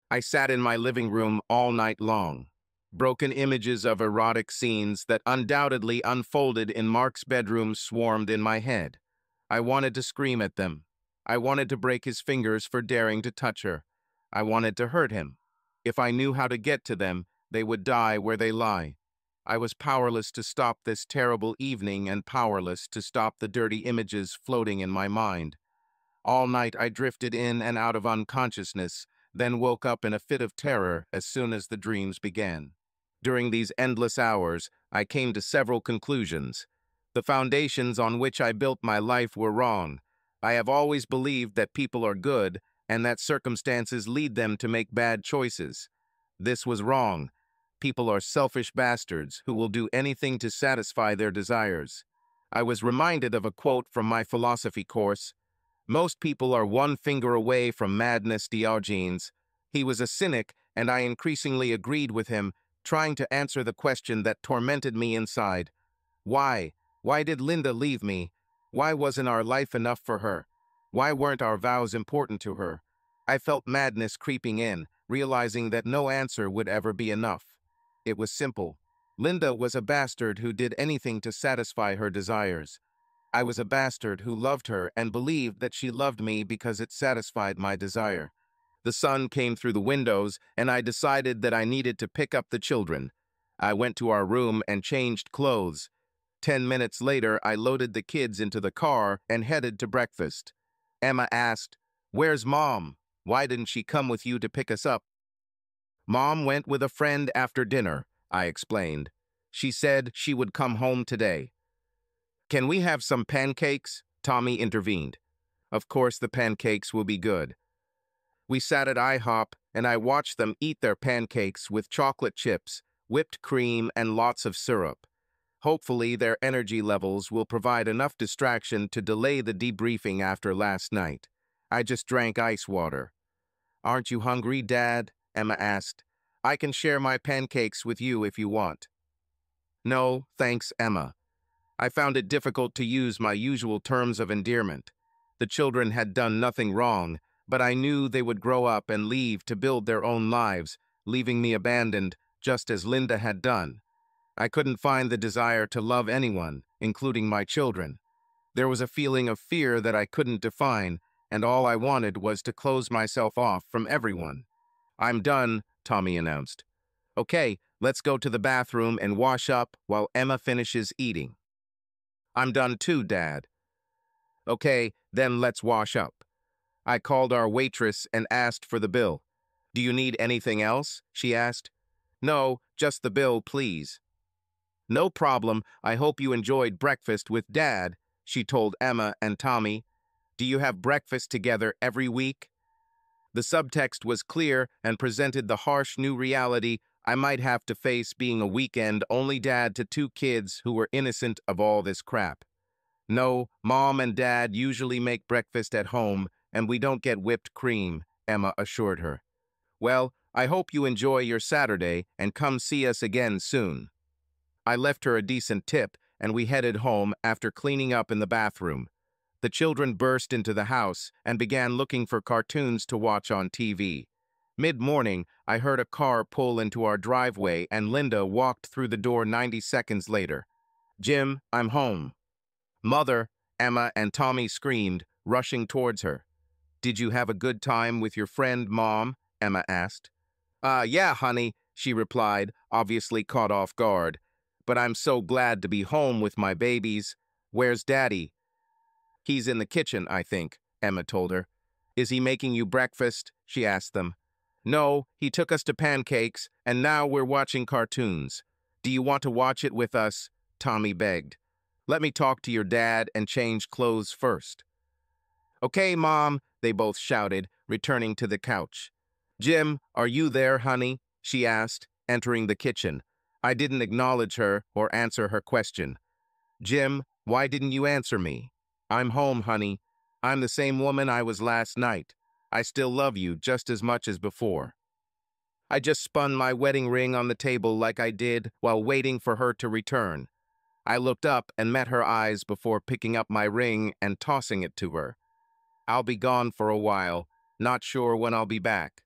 I sat in my living room all night long. Broken images of erotic scenes that undoubtedly unfolded in Mark's bedroom swarmed in my head. I wanted to scream at them. I wanted to break his fingers for daring to touch her. I wanted to hurt him. If I knew how to get to them, they would die where they lie. I was powerless to stop this terrible evening and powerless to stop the dirty images floating in my mind. All night I drifted in and out of unconsciousness, then woke up in a fit of terror as soon as the dreams began. During these endless hours, I came to several conclusions. The foundations on which I built my life were wrong. I have always believed that people are good and that circumstances lead them to make bad choices. This was wrong. People are selfish bastards who will do anything to satisfy their desires. I was reminded of a quote from my philosophy course. Most people are one finger away from madness, Diogenes. He was a cynic, and I increasingly agreed with him, trying to answer the question that tormented me inside. Why? Why did Linda leave me? Why wasn't our life enough for her? Why weren't our vows important to her? I felt madness creeping in, realizing that no answer would ever be enough. It was simple. Linda was a bastard who did anything to satisfy her desires. I was a bastard who loved her and believed that she loved me because it satisfied my desire. The sun came through the windows, and I decided that I needed to pick up the children. I went to our room and changed clothes. 10 minutes later, I loaded the kids into the car and headed to breakfast. Emma asked, "Where's Mom? Why didn't she come with you to pick us up?" "Mom went with a friend after dinner," I explained. "She said she would come home today." "Can we have some pancakes?" Tommy intervened. "Of course the pancakes will be good." We sat at IHOP, and I watched them eat their pancakes with chocolate chips, whipped cream, and lots of syrup. Hopefully their energy levels will provide enough distraction to delay the debriefing after last night. I just drank ice water. "Aren't you hungry, Dad?" Emma asked. "I can share my pancakes with you if you want." "No, thanks, Emma." I found it difficult to use my usual terms of endearment. The children had done nothing wrong, but I knew they would grow up and leave to build their own lives, leaving me abandoned, just as Linda had done. I couldn't find the desire to love anyone, including my children. There was a feeling of fear that I couldn't define, and all I wanted was to close myself off from everyone. "I'm done," Tommy announced. "Okay, let's go to the bathroom and wash up while Emma finishes eating." "I'm done too, Dad." "Okay, then let's wash up." I called our waitress and asked for the bill. "Do you need anything else?" she asked. "No, just the bill, please." "No problem. I hope you enjoyed breakfast with Dad," she told Emma and Tommy. "Do you have breakfast together every week?" The subtext was clear and presented the harsh new reality I might have to face being a weekend-only dad to two kids who were innocent of all this crap. "No, Mom and Dad usually make breakfast at home, and we don't get whipped cream," Emma assured her. "Well, I hope you enjoy your Saturday and come see us again soon." I left her a decent tip, and we headed home after cleaning up in the bathroom. The children burst into the house and began looking for cartoons to watch on TV. Mid-morning, I heard a car pull into our driveway and Linda walked through the door 90 seconds later. "Jim, I'm home." "Mother," Emma and Tommy screamed, rushing towards her. "Did you have a good time with your friend, Mom?" Emma asked. Yeah, honey," she replied, obviously caught off guard. "But I'm so glad to be home with my babies. Where's Daddy?" "He's in the kitchen, I think," Emma told her. "Is he making you breakfast?" she asked them. "No, he took us to pancakes, and now we're watching cartoons. Do you want to watch it with us?" Tommy begged. "Let me talk to your dad and change clothes first." "Okay, Mom," they both shouted, returning to the couch. "Jim, are you there, honey?" she asked, entering the kitchen. I didn't acknowledge her or answer her question. "Jim, why didn't you answer me?" "I'm home, honey. I'm the same woman I was last night. I still love you just as much as before." I just spun my wedding ring on the table like I did while waiting for her to return. I looked up and met her eyes before picking up my ring and tossing it to her. "I'll be gone for a while, not sure when I'll be back."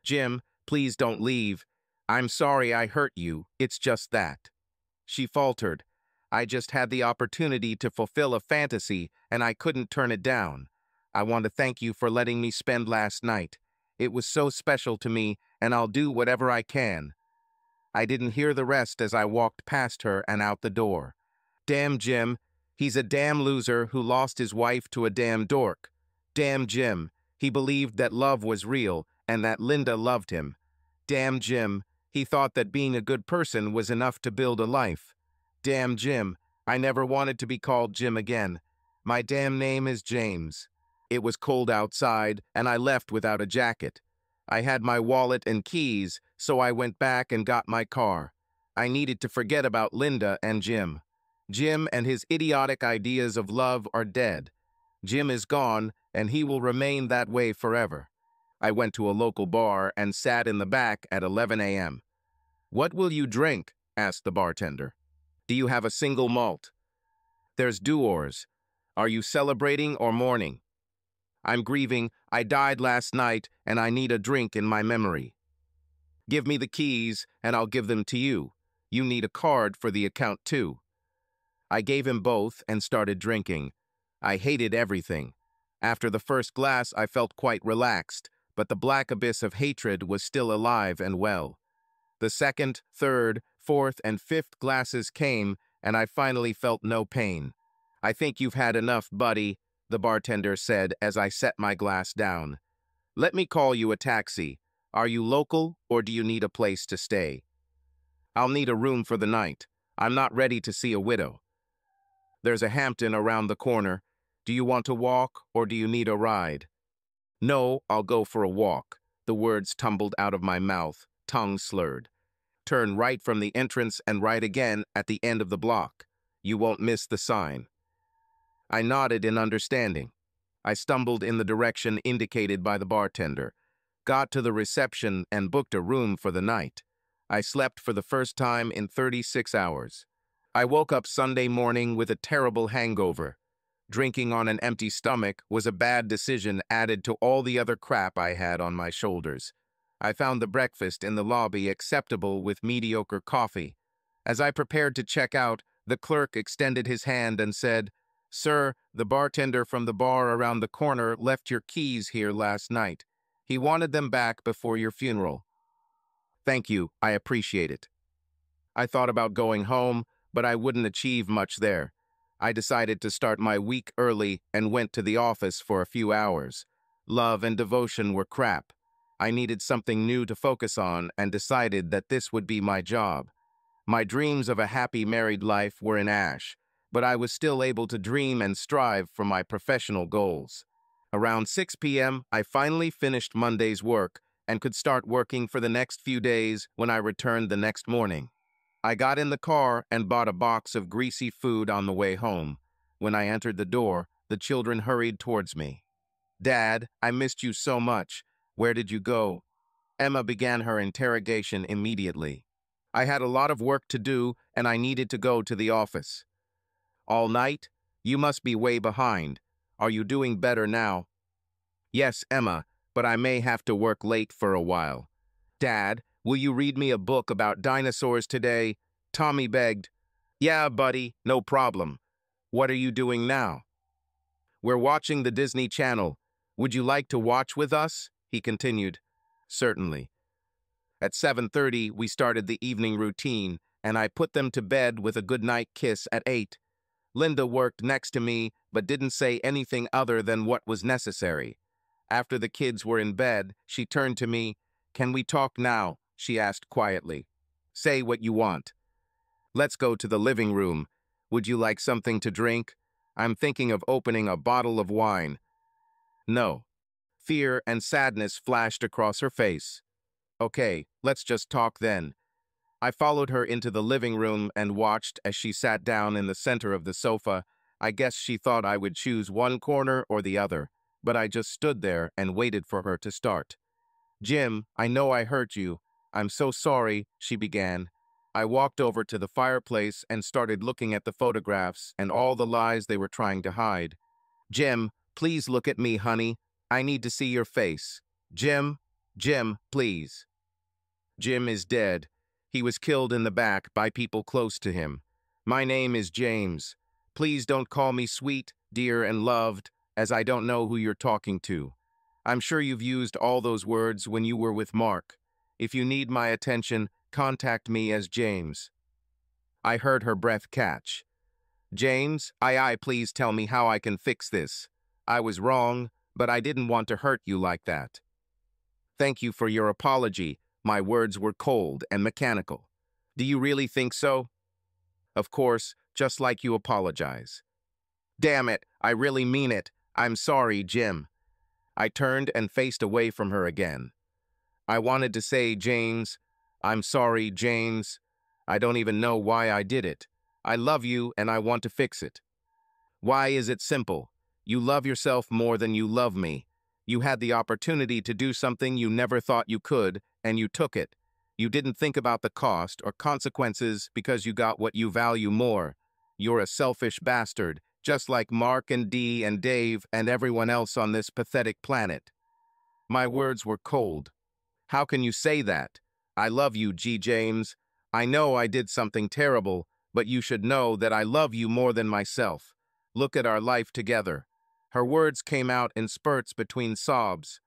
Jim, please don't leave. I'm sorry I hurt you, it's just that. She faltered. I just had the opportunity to fulfill a fantasy, and I couldn't turn it down. I want to thank you for letting me spend last night. It was so special to me, and I'll do whatever I can. I didn't hear the rest as I walked past her and out the door. Damn Jim. He's a damn loser who lost his wife to a damn dork. Damn Jim. He believed that love was real and that Linda loved him. Damn Jim. He thought that being a good person was enough to build a life. Damn Jim. I never wanted to be called Jim again. My damn name is James. It was cold outside, and I left without a jacket. I had my wallet and keys, so I went back and got my car. I needed to forget about Linda and Jim. Jim and his idiotic ideas of love are dead. Jim is gone, and he will remain that way forever. I went to a local bar and sat in the back at 11 a.m. "What will you drink?" asked the bartender. "Do you have a single malt?" "There's Duors. Are you celebrating or mourning?" "I'm grieving. I died last night, and I need a drink in my memory." "Give me the keys, and I'll give them to you. You need a card for the account, too." I gave him both and started drinking. I hated everything. After the first glass, I felt quite relaxed, but the black abyss of hatred was still alive and well. The second, third, fourth, and fifth glasses came, and I finally felt no pain. "I think you've had enough, buddy," the bartender said as I set my glass down. "Let me call you a taxi. Are you local, or do you need a place to stay?" "I'll need a room for the night. I'm not ready to see a widow." "There's a Hampton around the corner. Do you want to walk, or do you need a ride?" "No, I'll go for a walk." The words tumbled out of my mouth, tongue slurred. "Turn right from the entrance and right again at the end of the block. You won't miss the sign." I nodded in understanding. I stumbled in the direction indicated by the bartender, got to the reception, and booked a room for the night. I slept for the first time in 36 hours. I woke up Sunday morning with a terrible hangover. Drinking on an empty stomach was a bad decision added to all the other crap I had on my shoulders. I found the breakfast in the lobby acceptable with mediocre coffee. As I prepared to check out, the clerk extended his hand and said, "Sir, the bartender from the bar around the corner left your keys here last night. He wanted them back before your funeral." "Thank you, I appreciate it." I thought about going home, but I wouldn't achieve much there. I decided to start my week early and went to the office for a few hours. Love and devotion were crap. I needed something new to focus on and decided that this would be my job. My dreams of a happy married life were in ash, but I was still able to dream and strive for my professional goals. Around 6 p.m., I finally finished Monday's work and could start working for the next few days when I returned the next morning. I got in the car and bought a box of greasy food on the way home. When I entered the door, the children hurried towards me. "Dad, I missed you so much. Where did you go?" Emma began her interrogation immediately. "I had a lot of work to do, and I needed to go to the office." "All night? You must be way behind. Are you doing better now?" "Yes, Emma, but I may have to work late for a while." "Dad, will you read me a book about dinosaurs today?" Tommy begged. "Yeah, buddy, no problem. What are you doing now?" "We're watching the Disney Channel. Would you like to watch with us?" he continued. "Certainly." At 7:30, we started the evening routine, and I put them to bed with a goodnight kiss at 8. Linda worked next to me, but didn't say anything other than what was necessary. After the kids were in bed, she turned to me. "Can we talk now?" she asked quietly. "Say what you want." "Let's go to the living room. Would you like something to drink? I'm thinking of opening a bottle of wine." "No." Fear and sadness flashed across her face. "Okay, let's just talk then." I followed her into the living room and watched as she sat down in the center of the sofa. I guess she thought I would choose one corner or the other, but I just stood there and waited for her to start. "Jim, I know I hurt you. I'm so sorry," she began. I walked over to the fireplace and started looking at the photographs and all the lies they were trying to hide. "Jim, please look at me, honey. I need to see your face. Jim." Jim, please. Jim is dead. He was killed in the back by people close to him. My name is James. Please don't call me sweet, dear, and loved, as I don't know who you're talking to. I'm sure you've used all those words when you were with Mark. If you need my attention, contact me as James. I heard her breath catch. James, please tell me how I can fix this. I was wrong, but I didn't want to hurt you like that. Thank you for your apology. My words were cold and mechanical. Do you really think so? Of course, just like you apologize. Damn it, I really mean it. I'm sorry, Jim. I turned and faced away from her again. I wanted to say, James, I'm sorry, James. I don't even know why I did it. I love you and I want to fix it. Why is it simple? You love yourself more than you love me. You had the opportunity to do something you never thought you could, and you took it. You didn't think about the cost or consequences because you got what you value more. You're a selfish bastard, just like Mark and Dee and Dave and everyone else on this pathetic planet. My words were cold. How can you say that? I love you, G. James. I know I did something terrible, but you should know that I love you more than myself. Look at our life together. Her words came out in spurts between sobs.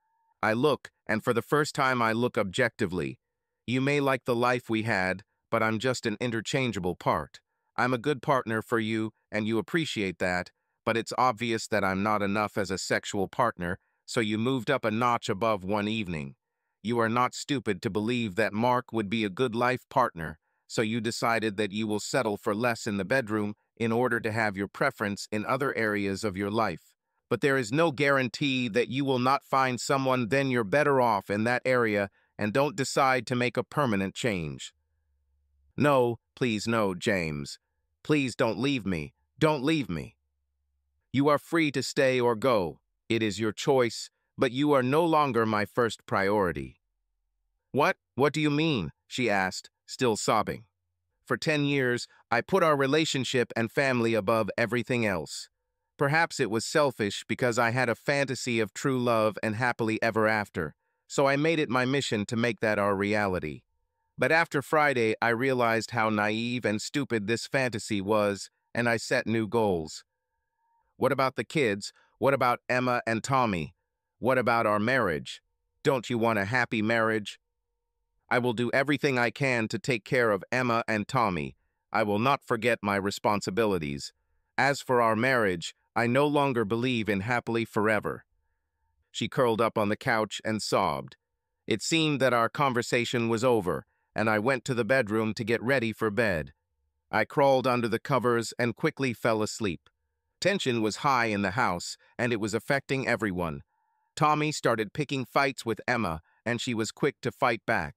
I look, and for the first time I look objectively. You may like the life we had, but I'm just an interchangeable part. I'm a good partner for you, and you appreciate that, but it's obvious that I'm not enough as a sexual partner, so you moved up a notch above one evening. You are not stupid to believe that Mark would be a good life partner, so you decided that you will settle for less in the bedroom in order to have your preference in other areas of your life. But there is no guarantee that you will not find someone then you're better off in that area and don't decide to make a permanent change. No, please no, James. Please don't leave me. Don't leave me. You are free to stay or go. It is your choice, but you are no longer my first priority. What? What do you mean? She asked, still sobbing. For 10 years, I put our relationship and family above everything else. Perhaps it was selfish because I had a fantasy of true love and happily ever after, so I made it my mission to make that our reality. But after Friday, I realized how naive and stupid this fantasy was, and I set new goals. What about the kids? What about Emma and Tommy? What about our marriage? Don't you want a happy marriage? I will do everything I can to take care of Emma and Tommy. I will not forget my responsibilities. As for our marriage, I no longer believe in happily forever. She curled up on the couch and sobbed. It seemed that our conversation was over, and I went to the bedroom to get ready for bed. I crawled under the covers and quickly fell asleep. Tension was high in the house, and it was affecting everyone. Tommy started picking fights with Emma, and she was quick to fight back.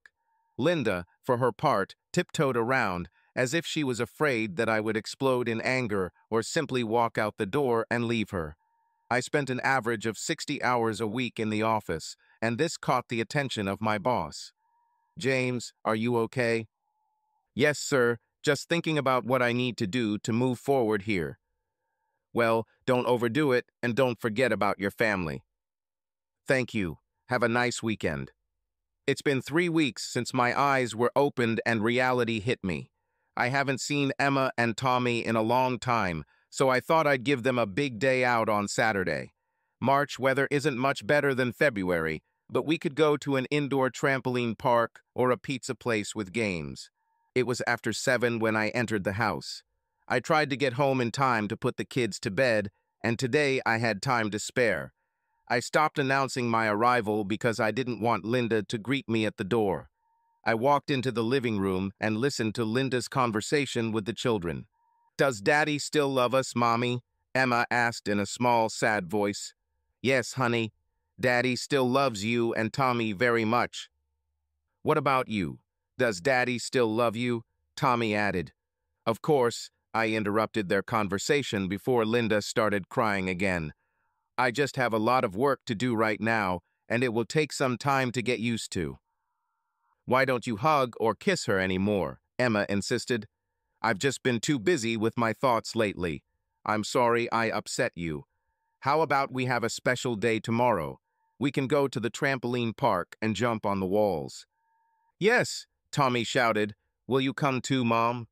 Linda, for her part, tiptoed around, as if she was afraid that I would explode in anger or simply walk out the door and leave her. I spent an average of 60 hours a week in the office, and this caught the attention of my boss. James, are you okay? Yes, sir, just thinking about what I need to do to move forward here. Well, don't overdo it, and don't forget about your family. Thank you. Have a nice weekend. It's been 3 weeks since my eyes were opened and reality hit me. I haven't seen Emma and Tommy in a long time, so I thought I'd give them a big day out on Saturday. March weather isn't much better than February, but we could go to an indoor trampoline park or a pizza place with games. It was after 7 when I entered the house. I tried to get home in time to put the kids to bed, and today I had time to spare. I stopped announcing my arrival because I didn't want Linda to greet me at the door. I walked into the living room and listened to Linda's conversation with the children. Does Daddy still love us, Mommy? Emma asked in a small, sad voice. Yes, honey. Daddy still loves you and Tommy very much. What about you? Does Daddy still love you? Tommy added. Of course, I interrupted their conversation before Linda started crying again. I just have a lot of work to do right now, and it will take some time to get used to. Why don't you hug or kiss her anymore? Emma insisted. I've just been too busy with my thoughts lately. I'm sorry I upset you. How about we have a special day tomorrow? We can go to the trampoline park and jump on the walls." "Yes," Tommy shouted. "Will you come too, Mom?"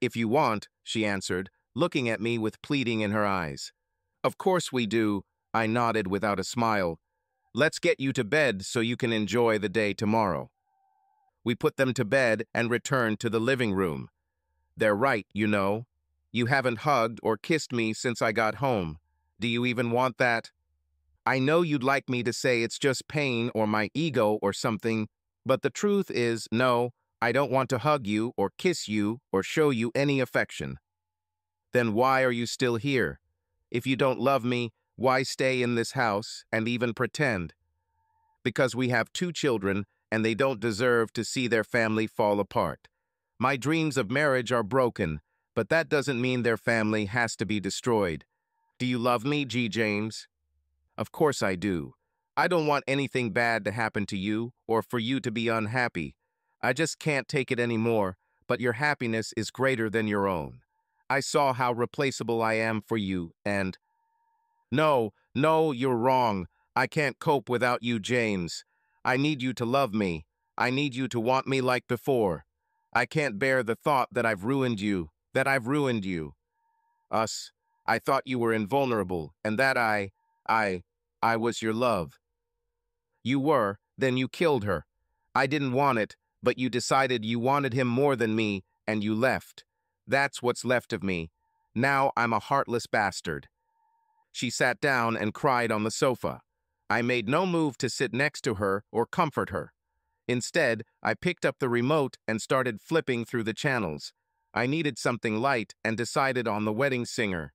"If you want," she answered, looking at me with pleading in her eyes. "Of course we do," I nodded without a smile. "Let's get you to bed so you can enjoy the day tomorrow." We put them to bed and returned to the living room. "They're right, you know. You haven't hugged or kissed me since I got home. Do you even want that? I know you'd like me to say it's just pain or my ego or something, but the truth is, no, I don't want to hug you or kiss you or show you any affection." "Then why are you still here? If you don't love me, why stay in this house and even pretend?" "Because we have 2 children and they don't deserve to see their family fall apart. My dreams of marriage are broken, but that doesn't mean their family has to be destroyed. Do you love me, G. James?" "Of course I do. I don't want anything bad to happen to you or for you to be unhappy. I just can't take it anymore, but your happiness is greater than your own. I saw how replaceable I am for you, and—" "No, no, you're wrong. I can't cope without you, James. I need you to love me. I need you to want me like before. I can't bear the thought that I've ruined you, Us. I thought you were invulnerable, and that I was your love." "You were, then you killed her. I didn't want it, but you decided you wanted him more than me, and you left. That's what's left of me. Now I'm a heartless bastard." She sat down and cried on the sofa. I made no move to sit next to her or comfort her. Instead, I picked up the remote and started flipping through the channels. I needed something light and decided on The Wedding Singer.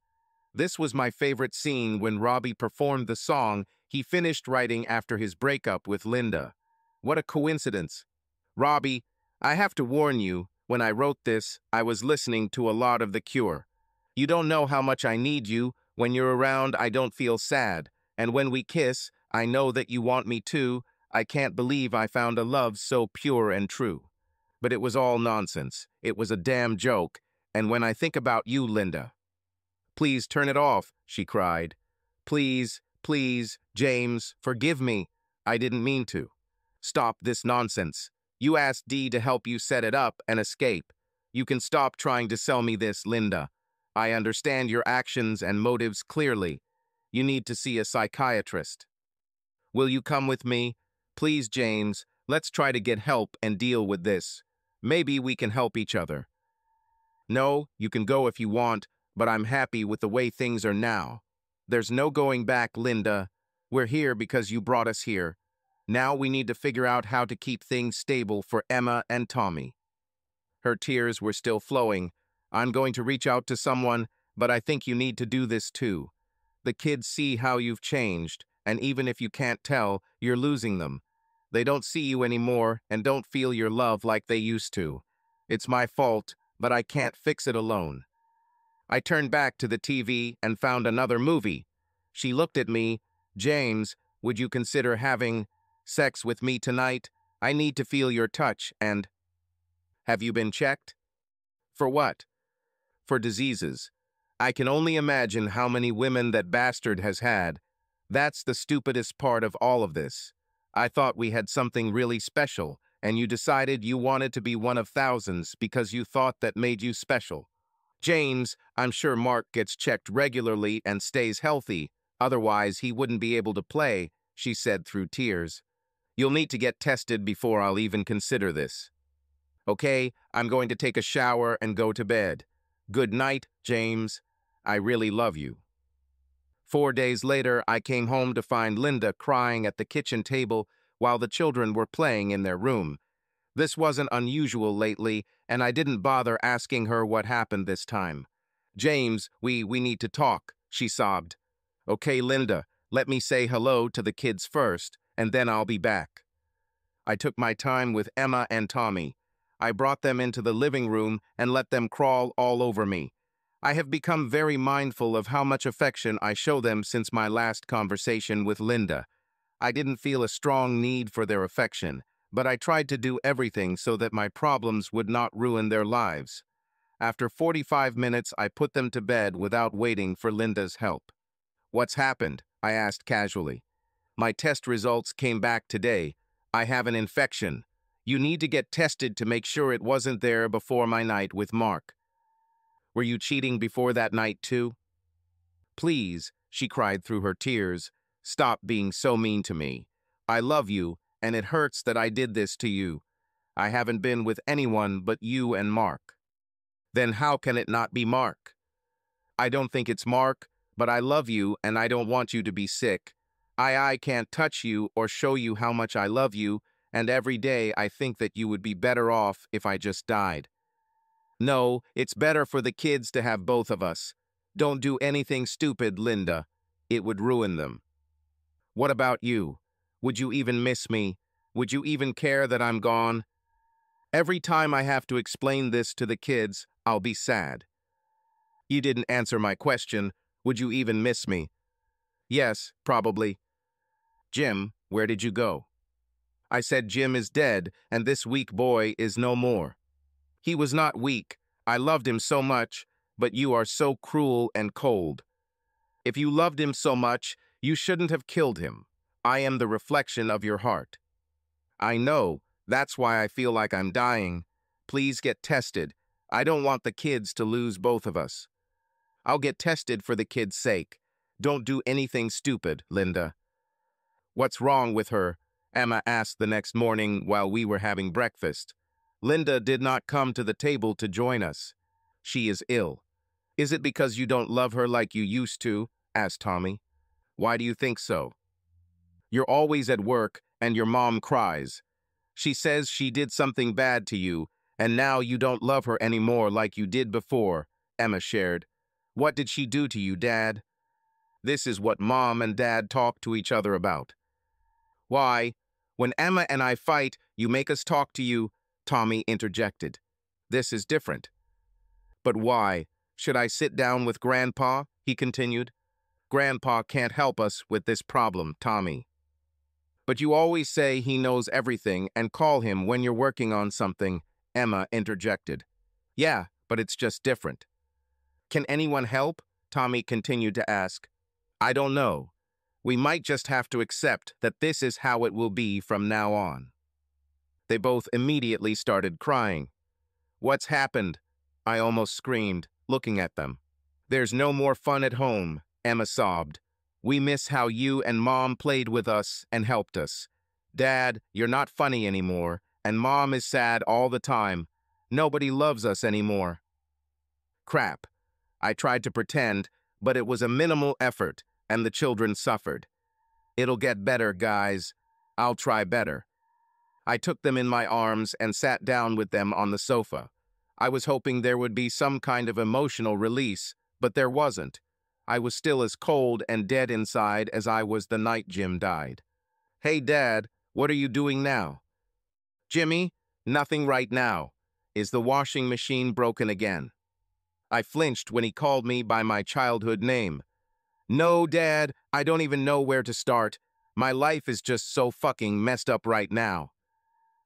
This was my favorite scene when Robbie performed the song he finished writing after his breakup with Linda. What a coincidence. "Robbie, I have to warn you, when I wrote this, I was listening to a lot of The Cure. You don't know how much I need you. When you're around, I don't feel sad. And when we kiss, I know that you want me too. I can't believe I found a love so pure and true. But it was all nonsense. It was a damn joke. And when I think about you, Linda—" "Please turn it off," she cried. "Please, please, James, forgive me. I didn't mean to. Stop this nonsense. You asked Dee to help you set it up and escape. You can stop trying to sell me this, Linda. I understand your actions and motives clearly. You need to see a psychiatrist. Will you come with me? Please, James, let's try to get help and deal with this. Maybe we can help each other." "No, you can go if you want, but I'm happy with the way things are now. There's no going back, Linda. We're here because you brought us here. Now we need to figure out how to keep things stable for Emma and Tommy." Her tears were still flowing. "I'm going to reach out to someone, but I think you need to do this too. The kids see how you've changed, and even if you can't tell, you're losing them. They don't see you anymore and don't feel your love like they used to. It's my fault, but I can't fix it alone." I turned back to the TV and found another movie. She looked at me. "James, would you consider having sex with me tonight? I need to feel your touch and—" "Have you been checked?" "For what?" "For diseases. I can only imagine how many women that bastard has had. That's the stupidest part of all of this. I thought we had something really special, and you decided you wanted to be one of thousands because you thought that made you special. James, I'm sure Mark gets checked regularly and stays healthy. Otherwise, he wouldn't be able to play," she said through tears. "You'll need to get tested before I'll even consider this. Okay, I'm going to take a shower and go to bed. Good night, James. I really love you." 4 days later, I came home to find Linda crying at the kitchen table while the children were playing in their room. This wasn't unusual lately, and I didn't bother asking her what happened this time. "James, we need to talk," she sobbed. "Okay, Linda, let me say hello to the kids first, and then I'll be back." I took my time with Emma and Tommy. I brought them into the living room and let them crawl all over me. I have become very mindful of how much affection I show them since my last conversation with Linda. I didn't feel a strong need for their affection, but I tried to do everything so that my problems would not ruin their lives. After 45 minutes, I put them to bed without waiting for Linda's help. "What's happened?" I asked casually. My test results came back today. I have an infection. You need to get tested to make sure it wasn't there before my night with Mark. Were you cheating before that night too? Please, she cried through her tears, stop being so mean to me. I love you, and it hurts that I did this to you. I haven't been with anyone but you and Mark. Then how can it not be Mark? I don't think it's Mark, but I love you and I don't want you to be sick. I can't touch you or show you how much I love you, and every day I think that you would be better off if I just died. No, it's better for the kids to have both of us. Don't do anything stupid, Linda. It would ruin them. What about you? Would you even miss me? Would you even care that I'm gone? Every time I have to explain this to the kids, I'll be sad. You didn't answer my question. Would you even miss me? Yes, probably. Jim, where did you go? I said Jim is dead, and this weak boy is no more. He was not weak. I loved him so much, but you are so cruel and cold. If you loved him so much, you shouldn't have killed him. I am the reflection of your heart. I know. That's why I feel like I'm dying. Please get tested. I don't want the kids to lose both of us. I'll get tested for the kids' sake. Don't do anything stupid, Linda. What's wrong with her? Emma asked the next morning while we were having breakfast. Linda did not come to the table to join us. She is ill. Is it because you don't love her like you used to? Asked Tommy. Why do you think so? You're always at work and your mom cries. She says she did something bad to you, and now you don't love her anymore like you did before, Emma shared. What did she do to you, Dad? This is what Mom and Dad talk to each other about. Why, when Emma and I fight, you make us talk to you, Tommy interjected. This is different. But why? Should I sit down with Grandpa? He continued. Grandpa can't help us with this problem, Tommy. But you always say he knows everything and call him when you're working on something, Emma interjected. Yeah, but it's just different. Can anyone help? Tommy continued to ask. I don't know. We might just have to accept that this is how it will be from now on. They both immediately started crying. What's happened? I almost screamed, looking at them. There's no more fun at home, Emma sobbed. We miss how you and Mom played with us and helped us. Dad, you're not funny anymore, and Mom is sad all the time. Nobody loves us anymore. Crap. I tried to pretend, but it was a minimal effort, and the children suffered. It'll get better, guys. I'll try better. I took them in my arms and sat down with them on the sofa. I was hoping there would be some kind of emotional release, but there wasn't. I was still as cold and dead inside as I was the night Jim died. Hey, Dad, what are you doing now? Jimmy, nothing right now. Is the washing machine broken again? I flinched when he called me by my childhood name. No, Dad, I don't even know where to start. My life is just so fucking messed up right now.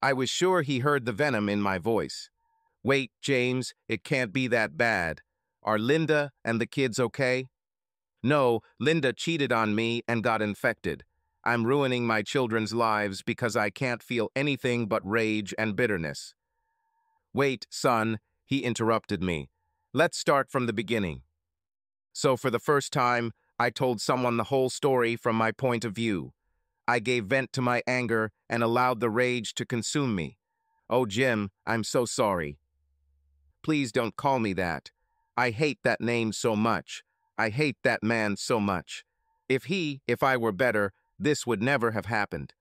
I was sure he heard the venom in my voice. Wait, James, it can't be that bad. Are Linda and the kids okay? No, Linda cheated on me and got infected. I'm ruining my children's lives because I can't feel anything but rage and bitterness. Wait, son, he interrupted me. Let's start from the beginning. So for the first time, I told someone the whole story from my point of view. I gave vent to my anger and allowed the rage to consume me. Oh, Jim, I'm so sorry. Please don't call me that. I hate that name so much. I hate that man so much. If I were better, this would never have happened.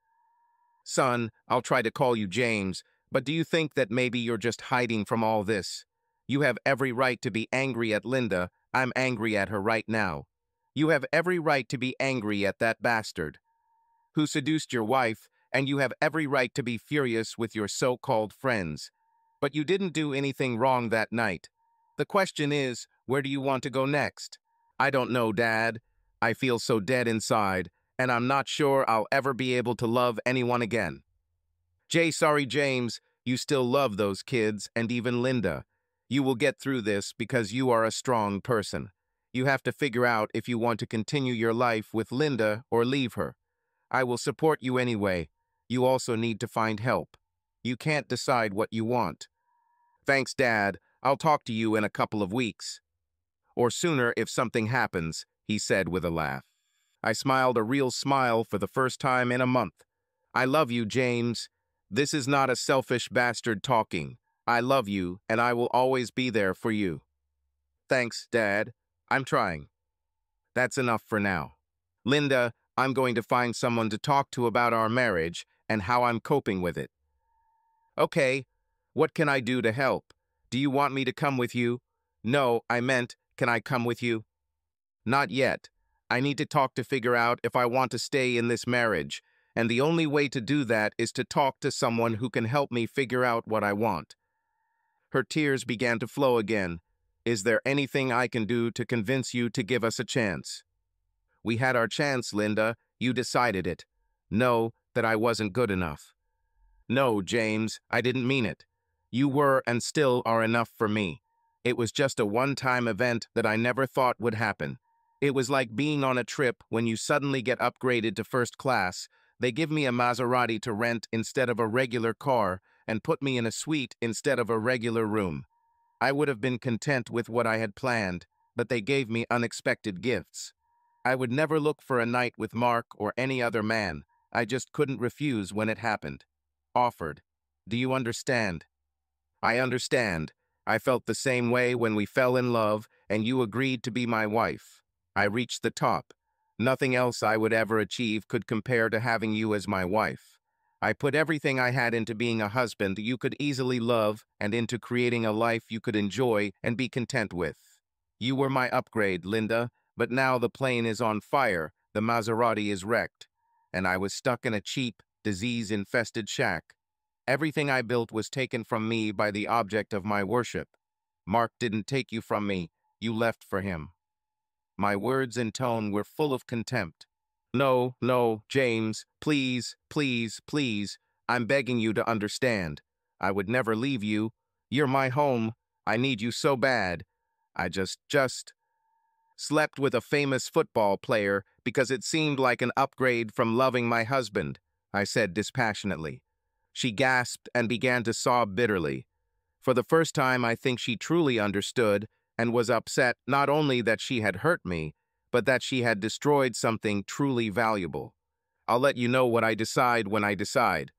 Son, I'll try to call you James, but do you think that maybe you're just hiding from all this? You have every right to be angry at Linda. I'm angry at her right now. You have every right to be angry at that bastard who seduced your wife, and you have every right to be furious with your so-called friends. But you didn't do anything wrong that night. The question is, where do you want to go next? I don't know, Dad. I feel so dead inside, and I'm not sure I'll ever be able to love anyone again. Sorry, James, you still love those kids and even Linda. You will get through this because you are a strong person. You have to figure out if you want to continue your life with Linda or leave her. I will support you anyway. You also need to find help. You can't decide what you want. Thanks, Dad. I'll talk to you in a couple of weeks. Or sooner if something happens, he said with a laugh. I smiled a real smile for the first time in a month. I love you, James. This is not a selfish bastard talking. I love you, and I will always be there for you. Thanks, Dad. I'm trying. That's enough for now. Linda, I'm going to find someone to talk to about our marriage and how I'm coping with it. Okay, what can I do to help? Do you want me to come with you? No, I meant, can I come with you? Not yet. I need to talk to figure out if I want to stay in this marriage, and the only way to do that is to talk to someone who can help me figure out what I want. Her tears began to flow again. Is there anything I can do to convince you to give us a chance? We had our chance, Linda. You decided it. No, that I wasn't good enough. No, James, I didn't mean it. You were and still are enough for me. It was just a one-time event that I never thought would happen. It was like being on a trip when you suddenly get upgraded to first class. They give me a Maserati to rent instead of a regular car and put me in a suite instead of a regular room. I would have been content with what I had planned, but they gave me unexpected gifts. I would never look for a night with Mark or any other man. I just couldn't refuse when it happened. Offered. Do you understand? I understand. I felt the same way when we fell in love and you agreed to be my wife. I reached the top. Nothing else I would ever achieve could compare to having you as my wife. I put everything I had into being a husband you could easily love and into creating a life you could enjoy and be content with. You were my upgrade, Linda, but now the plane is on fire, the Maserati is wrecked, and I was stuck in a cheap, disease-infested shack. Everything I built was taken from me by the object of my worship. Mark didn't take you from me, you left for him. My words and tone were full of contempt. No, no, James, please, please, please, I'm begging you to understand. I would never leave you. You're my home. I need you so bad. I just slept with a famous football player because it seemed like an upgrade from loving my husband, I said dispassionately. She gasped and began to sob bitterly. For the first time, I think she truly understood and was upset not only that she had hurt me, but that she had destroyed something truly valuable. I'll let you know what I decide when I decide.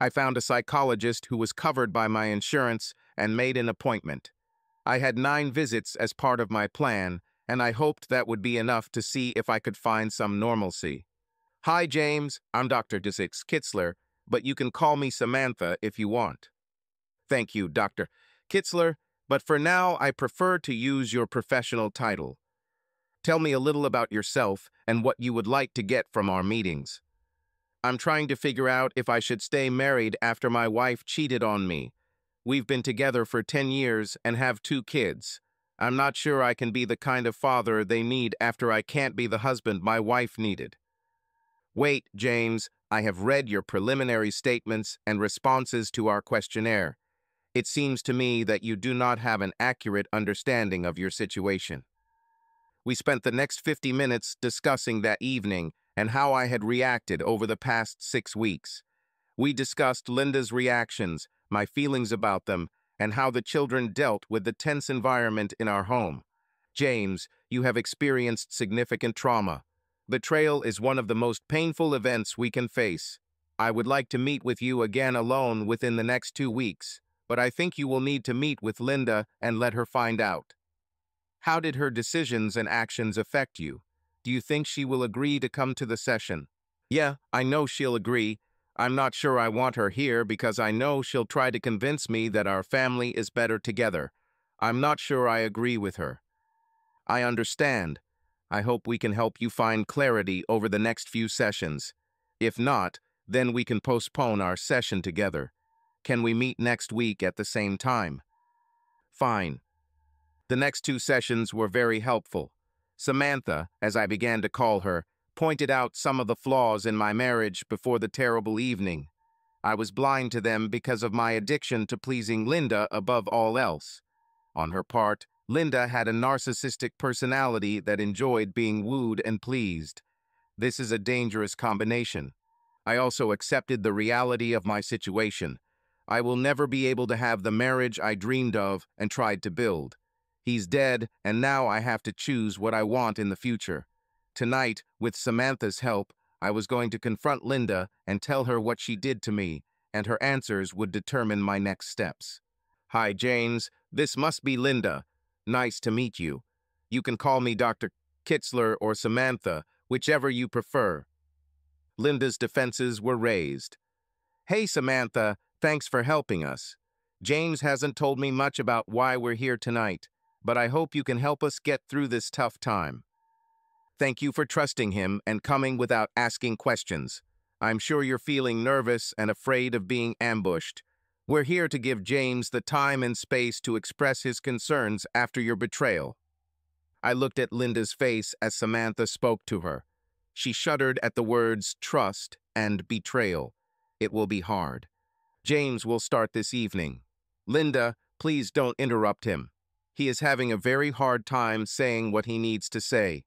I found a psychologist who was covered by my insurance and made an appointment. I had 9 visits as part of my plan, and I hoped that would be enough to see if I could find some normalcy. Hi, James. I'm Dr. Dysix Kitzler, but you can call me Samantha if you want. Thank you, Dr. Kitzler, but for now I prefer to use your professional title. Tell me a little about yourself and what you would like to get from our meetings. I'm trying to figure out if I should stay married after my wife cheated on me. We've been together for 10 years and have 2 kids. I'm not sure I can be the kind of father they need after I can't be the husband my wife needed. Wait, James, I have read your preliminary statements and responses to our questionnaire. It seems to me that you do not have an accurate understanding of your situation. We spent the next 50 minutes discussing that evening and how I had reacted over the past 6 weeks. We discussed Linda's reactions, my feelings about them, and how the children dealt with the tense environment in our home. James, you have experienced significant trauma. Betrayal is one of the most painful events we can face. I would like to meet with you again alone within the next 2 weeks, but I think you will need to meet with Linda and let her find out. How did her decisions and actions affect you? Do you think she will agree to come to the session? Yeah, I know she'll agree. I'm not sure I want her here because I know she'll try to convince me that our family is better together. I'm not sure I agree with her. I understand. I hope we can help you find clarity over the next few sessions. If not, then we can postpone our session together. Can we meet next week at the same time? Fine. The next 2 sessions were very helpful. Samantha, as I began to call her, pointed out some of the flaws in my marriage before the terrible evening. I was blind to them because of my addiction to pleasing Linda above all else. On her part, Linda had a narcissistic personality that enjoyed being wooed and pleased. This is a dangerous combination. I also accepted the reality of my situation. I will never be able to have the marriage I dreamed of and tried to build. He's dead, and now I have to choose what I want in the future. Tonight, with Samantha's help, I was going to confront Linda and tell her what she did to me, and her answers would determine my next steps. Hi, James. This must be Linda. Nice to meet you. You can call me Dr. Kitzler or Samantha, whichever you prefer. Linda's defenses were raised. Hey, Samantha, thanks for helping us. James hasn't told me much about why we're here tonight, but I hope you can help us get through this tough time. Thank you for trusting him and coming without asking questions. I'm sure you're feeling nervous and afraid of being ambushed. We're here to give James the time and space to express his concerns after your betrayal. I looked at Linda's face as Samantha spoke to her. She shuddered at the words trust and betrayal. It will be hard. James will start this evening. Linda, please don't interrupt him. He is having a very hard time saying what he needs to say.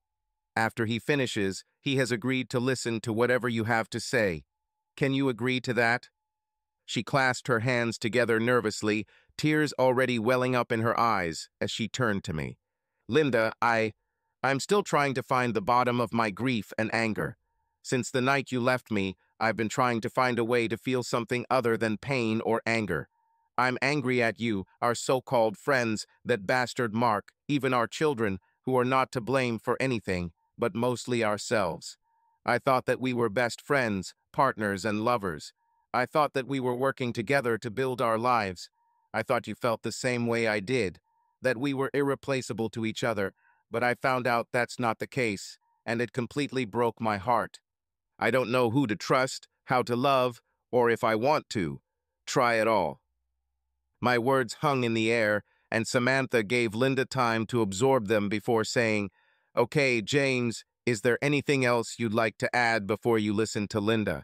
After he finishes, he has agreed to listen to whatever you have to say. Can you agree to that? She clasped her hands together nervously, tears already welling up in her eyes as she turned to me. Linda, I'm still trying to find the bottom of my grief and anger. Since the night you left me, I've been trying to find a way to feel something other than pain or anger. I'm angry at you, our so-called friends, that bastard Mark, even our children, who are not to blame for anything, but mostly ourselves. I thought that we were best friends, partners, and lovers. I thought that we were working together to build our lives. I thought you felt the same way I did, that we were irreplaceable to each other, but I found out that's not the case, and it completely broke my heart. I don't know who to trust, how to love, or if I want to. Try it all. My words hung in the air, and Samantha gave Linda time to absorb them before saying, Okay, James, is there anything else you'd like to add before you listen to Linda?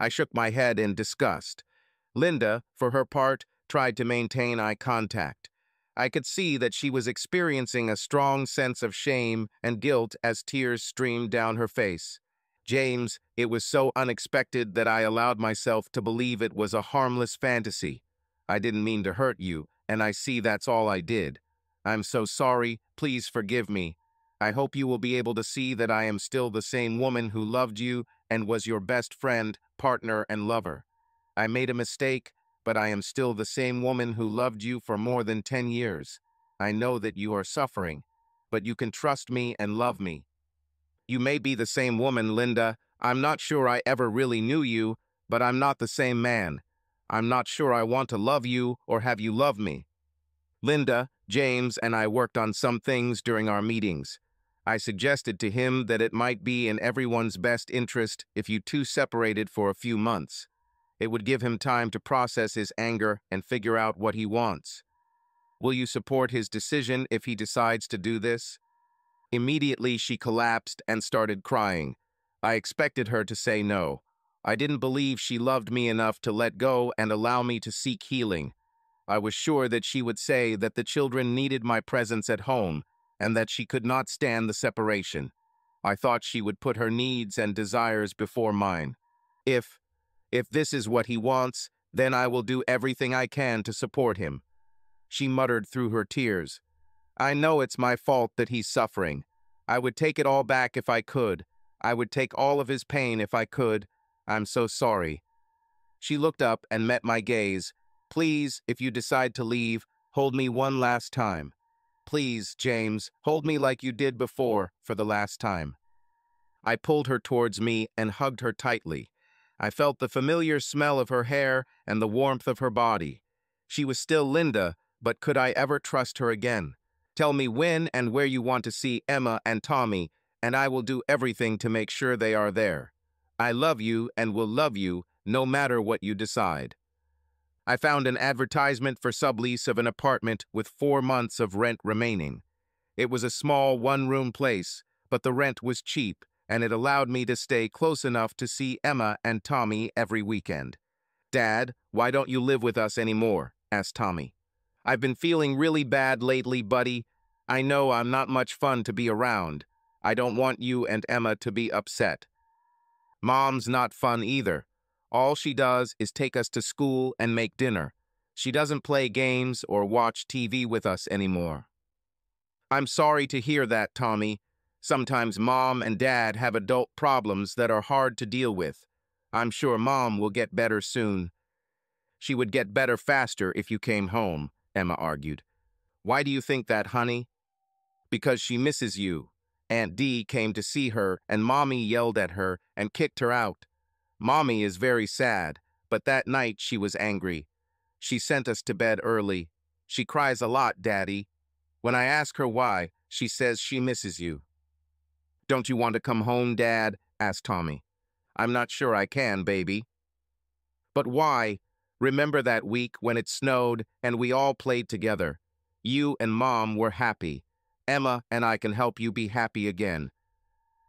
I shook my head in disgust. Linda, for her part, tried to maintain eye contact. I could see that she was experiencing a strong sense of shame and guilt as tears streamed down her face. James, it was so unexpected that I allowed myself to believe it was a harmless fantasy. I didn't mean to hurt you, and I see that's all I did. I'm so sorry, please forgive me. I hope you will be able to see that I am still the same woman who loved you and was your best friend, partner, and lover. I made a mistake, but I am still the same woman who loved you for more than 10 years. I know that you are suffering, but you can trust me and love me. You may be the same woman, Linda. I'm not sure I ever really knew you, but I'm not the same man. I'm not sure I want to love you or have you love me. Linda, James, and I worked on some things during our meetings. I suggested to him that it might be in everyone's best interest if you two separated for a few months. It would give him time to process his anger and figure out what he wants. Will you support his decision if he decides to do this? Immediately, she collapsed and started crying. I expected her to say no. I didn't believe she loved me enough to let go and allow me to seek healing. I was sure that she would say that the children needed my presence at home and that she could not stand the separation. I thought she would put her needs and desires before mine. If this is what he wants, then I will do everything I can to support him. She muttered through her tears. I know it's my fault that he's suffering. I would take it all back if I could. I would take all of his pain if I could. I'm so sorry. She looked up and met my gaze. Please, if you decide to leave, hold me one last time. Please, James, hold me like you did before, for the last time. I pulled her towards me and hugged her tightly. I felt the familiar smell of her hair and the warmth of her body. She was still Linda, but could I ever trust her again? Tell me when and where you want to see Emma and Tommy, and I will do everything to make sure they are there. I love you and will love you no matter what you decide. I found an advertisement for sublease of an apartment with 4 months of rent remaining. It was a small one-room place, but the rent was cheap, and it allowed me to stay close enough to see Emma and Tommy every weekend. Dad, why don't you live with us anymore? Asked Tommy. I've been feeling really bad lately, buddy. I know I'm not much fun to be around. I don't want you and Emma to be upset. Mom's not fun either. All she does is take us to school and make dinner. She doesn't play games or watch TV with us anymore. I'm sorry to hear that, Tommy. Sometimes Mom and Dad have adult problems that are hard to deal with. I'm sure Mom will get better soon. She would get better faster if you came home, Emma argued. Why do you think that, honey? Because she misses you. Aunt Dee came to see her, and Mommy yelled at her and kicked her out. Mommy is very sad, but that night she was angry. She sent us to bed early. She cries a lot, Daddy. When I ask her why, she says she misses you. Don't you want to come home, Dad? Asked Tommy. I'm not sure I can, baby. But why? Remember that week when it snowed and we all played together? You and Mom were happy. Emma and I can help you be happy again.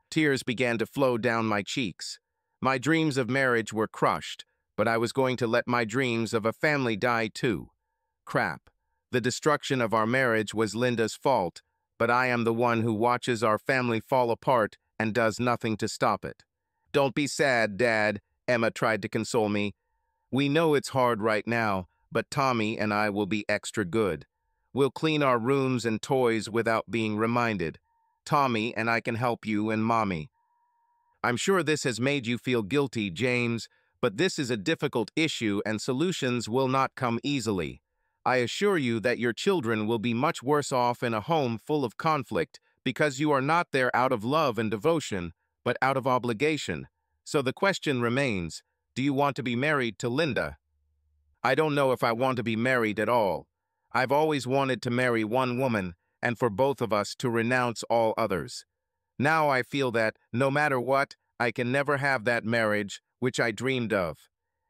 Tears began to flow down my cheeks. My dreams of marriage were crushed, but I was going to let my dreams of a family die too. Crap. The destruction of our marriage was Linda's fault, but I am the one who watches our family fall apart and does nothing to stop it. Don't be sad, Dad, Emma tried to console me. We know it's hard right now, but Tommy and I will be extra good. We'll clean our rooms and toys without being reminded. Tommy and I can help you and Mommy. I'm sure this has made you feel guilty, James, but this is a difficult issue and solutions will not come easily. I assure you that your children will be much worse off in a home full of conflict because you are not there out of love and devotion, but out of obligation. So the question remains, do you want to be married to Linda? I don't know if I want to be married at all. I've always wanted to marry one woman and for both of us to renounce all others. Now I feel that, no matter what, I can never have that marriage which I dreamed of.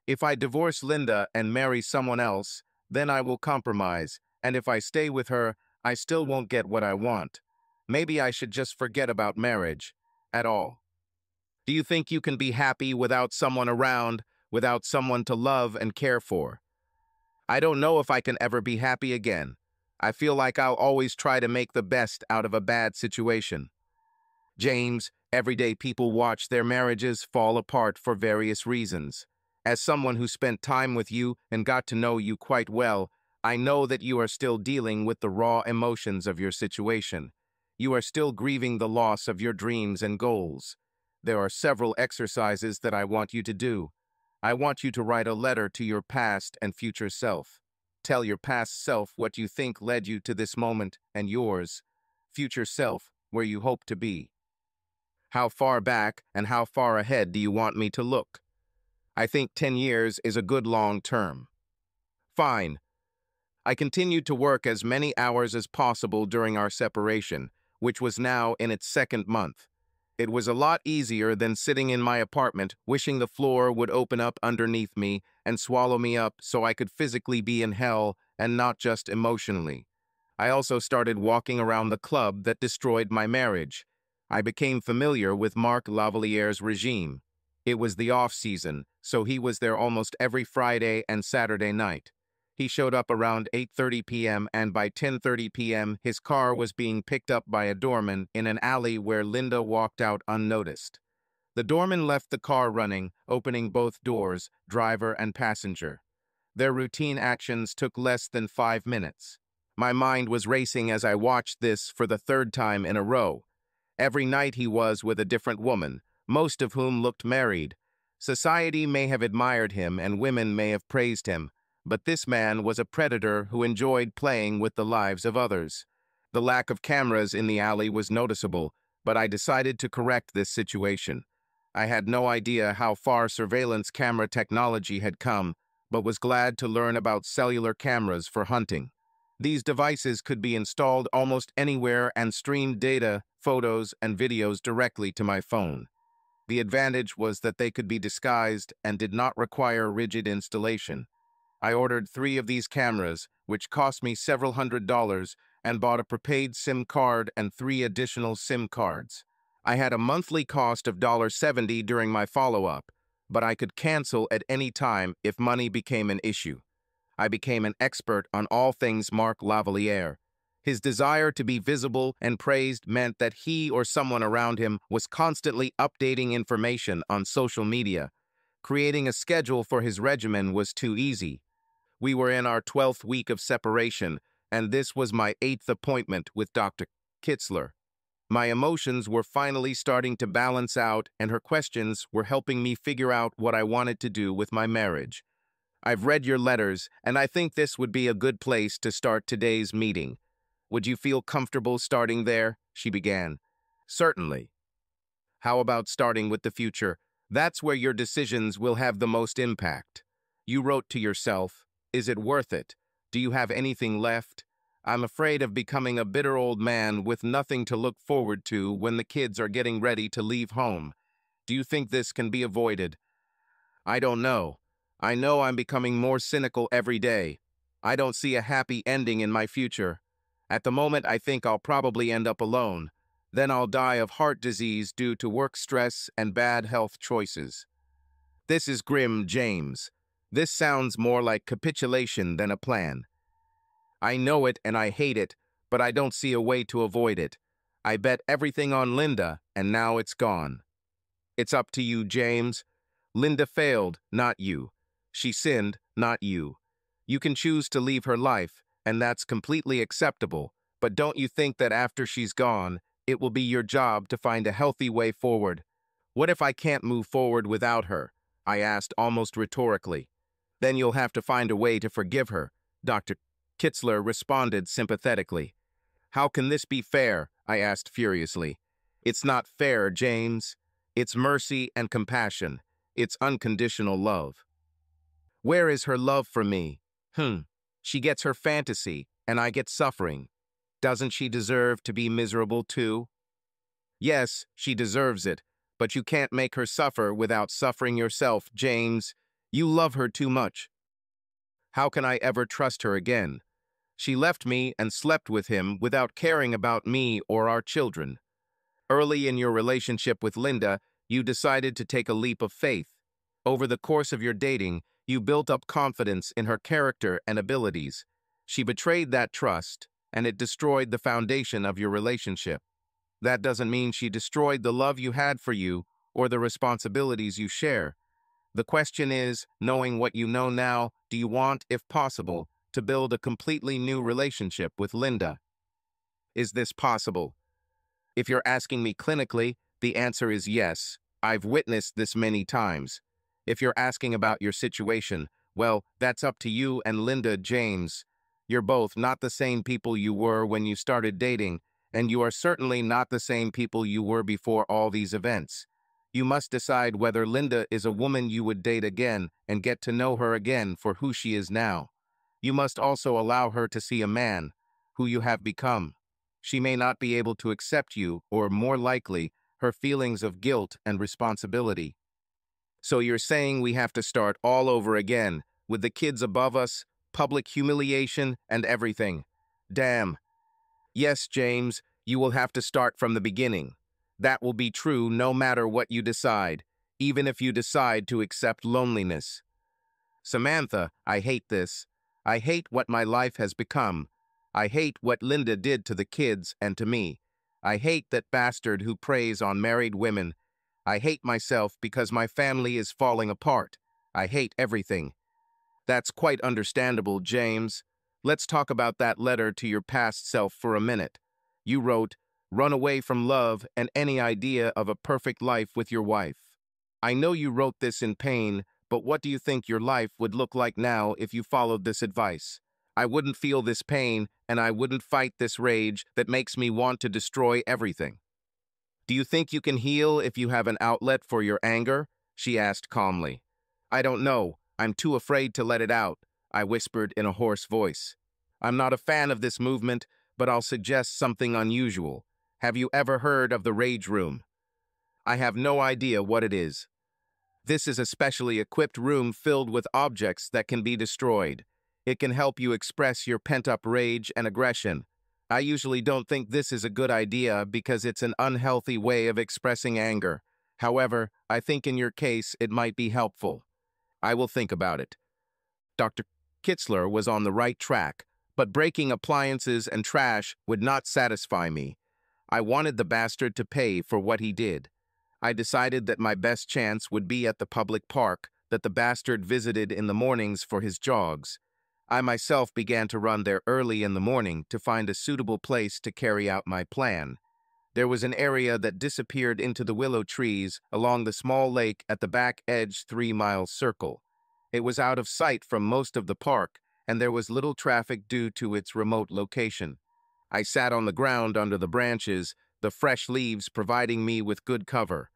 If I divorce Linda and marry someone else, then I will compromise, and if I stay with her, I still won't get what I want. Maybe I should just forget about marriage. At all. Do you think you can be happy without someone around, without someone to love and care for? I don't know if I can ever be happy again. I feel like I'll always try to make the best out of a bad situation. James, everyday people watch their marriages fall apart for various reasons. As someone who spent time with you and got to know you quite well, I know that you are still dealing with the raw emotions of your situation. You are still grieving the loss of your dreams and goals. There are several exercises that I want you to do. I want you to write a letter to your past and future self. Tell your past self what you think led you to this moment and yours, future self, where you hope to be. How far back and how far ahead do you want me to look? I think 10 years is a good long term. Fine. I continued to work as many hours as possible during our separation, which was now in its second month. It was a lot easier than sitting in my apartment wishing the floor would open up underneath me and swallow me up so I could physically be in hell and not just emotionally. I also started walking around the club that destroyed my marriage. I became familiar with Marc Lavaliere's regime. It was the off-season, so he was there almost every Friday and Saturday night. He showed up around 8:30 p.m. and by 10:30 p.m. his car was being picked up by a doorman in an alley where Linda walked out unnoticed. The doorman left the car running, opening both doors, driver and passenger. Their routine actions took less than 5 minutes. My mind was racing as I watched this for the third time in a row. Every night he was with a different woman, most of whom looked married. Society may have admired him and women may have praised him, but this man was a predator who enjoyed playing with the lives of others. The lack of cameras in the alley was noticeable, but I decided to correct this situation. I had no idea how far surveillance camera technology had come, but was glad to learn about cellular cameras for hunting. These devices could be installed almost anywhere and streamed data, photos, and videos directly to my phone. The advantage was that they could be disguised and did not require rigid installation. I ordered 3 of these cameras, which cost me several $100s, and bought a prepaid SIM card and 3 additional SIM cards. I had a monthly cost of $70 during my follow-up, but I could cancel at any time if money became an issue. I became an expert on all things Marc Lavaliere. His desire to be visible and praised meant that he or someone around him was constantly updating information on social media. Creating a schedule for his regimen was too easy. We were in our 12th week of separation, and this was my 8th appointment with Dr. Kitzler. My emotions were finally starting to balance out, and her questions were helping me figure out what I wanted to do with my marriage. I've read your letters, and I think this would be a good place to start today's meeting. Would you feel comfortable starting there? She began. Certainly. How about starting with the future? That's where your decisions will have the most impact. You wrote to yourself, is it worth it? Do you have anything left? I'm afraid of becoming a bitter old man with nothing to look forward to when the kids are getting ready to leave home. Do you think this can be avoided? I don't know. I know I'm becoming more cynical every day. I don't see a happy ending in my future. At the moment, I think I'll probably end up alone. Then I'll die of heart disease due to work stress and bad health choices. This is grim, James. This sounds more like capitulation than a plan. I know it and I hate it, but I don't see a way to avoid it. I bet everything on Linda, and now it's gone. It's up to you, James. Linda failed, not you. She sinned, not you. You can choose to leave her life, and that's completely acceptable, but don't you think that after she's gone, it will be your job to find a healthy way forward? What if I can't move forward without her? I asked almost rhetorically. Then you'll have to find a way to forgive her, Dr. Kitzler responded sympathetically. How can this be fair? I asked furiously. It's not fair, James. It's mercy and compassion. It's unconditional love. Where is her love for me? She gets her fantasy, and I get suffering. Doesn't she deserve to be miserable too? Yes, she deserves it, but you can't make her suffer without suffering yourself, James. You love her too much. How can I ever trust her again? She left me and slept with him without caring about me or our children. Early in your relationship with Linda, you decided to take a leap of faith. Over the course of your dating, you built up confidence in her character and abilities. She betrayed that trust, and it destroyed the foundation of your relationship. That doesn't mean she destroyed the love you had for you or the responsibilities you share. The question is, knowing what you know now, do you want, if possible, to build a completely new relationship with Linda? Is this possible? If you're asking me clinically, the answer is yes. I've witnessed this many times. If you're asking about your situation, well, that's up to you and Linda, James. You're both not the same people you were when you started dating, and you are certainly not the same people you were before all these events. You must decide whether Linda is a woman you would date again and get to know her again for who she is now. You must also allow her to see a man, who you have become. She may not be able to accept you, or more likely, her feelings of guilt and responsibility. So you're saying we have to start all over again, with the kids above us, public humiliation, and everything. Damn. Yes, James, you will have to start from the beginning. That will be true no matter what you decide, even if you decide to accept loneliness. Samantha, I hate this. I hate what my life has become. I hate what Linda did to the kids and to me. I hate that bastard who preys on married women. I hate myself because my family is falling apart. I hate everything. That's quite understandable, James. Let's talk about that letter to your past self for a minute. You wrote, "Run away from love and any idea of a perfect life with your wife." I know you wrote this in pain, but what do you think your life would look like now if you followed this advice? I wouldn't feel this pain, and I wouldn't fight this rage that makes me want to destroy everything. Do you think you can heal if you have an outlet for your anger? She asked calmly. I don't know. I'm too afraid to let it out, I whispered in a hoarse voice. I'm not a fan of this movement, but I'll suggest something unusual. Have you ever heard of the Rage Room? I have no idea what it is. This is a specially equipped room filled with objects that can be destroyed. It can help you express your pent-up rage and aggression. I usually don't think this is a good idea because it's an unhealthy way of expressing anger. However, I think in your case it might be helpful. I will think about it. Dr. Kitzler was on the right track, But breaking appliances and trash would not satisfy me. I wanted the bastard to pay for what he did. I decided that my best chance would be at the public park that the bastard visited in the mornings for his jogs. I myself began to run there early in the morning to find a suitable place to carry out my plan. There was an area that disappeared into the willow trees along the small lake at the back edge 3-mile circle. It was out of sight from most of the park, and there was little traffic due to its remote location. I sat on the ground under the branches, the fresh leaves providing me with good cover.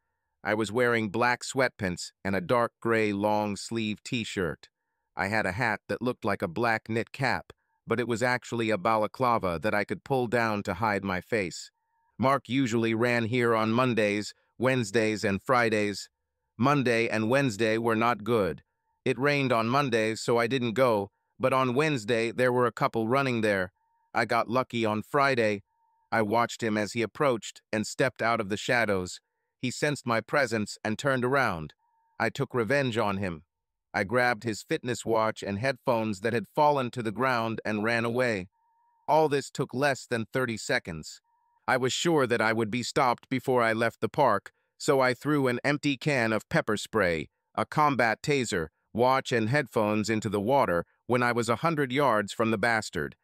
I was wearing black sweatpants and a dark gray long-sleeve t-shirt. I had a hat that looked like a black knit cap, but it was actually a balaclava that I could pull down to hide my face. Mark usually ran here on Mondays, Wednesdays, and Fridays. Monday and Wednesday were not good. It rained on Monday, so I didn't go, but on Wednesday there were a couple running there. I got lucky on Friday. I watched him as he approached and stepped out of the shadows. He sensed my presence and turned around. I took revenge on him. I grabbed his fitness watch and headphones that had fallen to the ground and ran away. All this took less than 30 seconds. I was sure that I would be stopped before I left the park, so I threw an empty can of pepper spray, a combat taser, watch and headphones into the water when I was 100 yards from the bastard.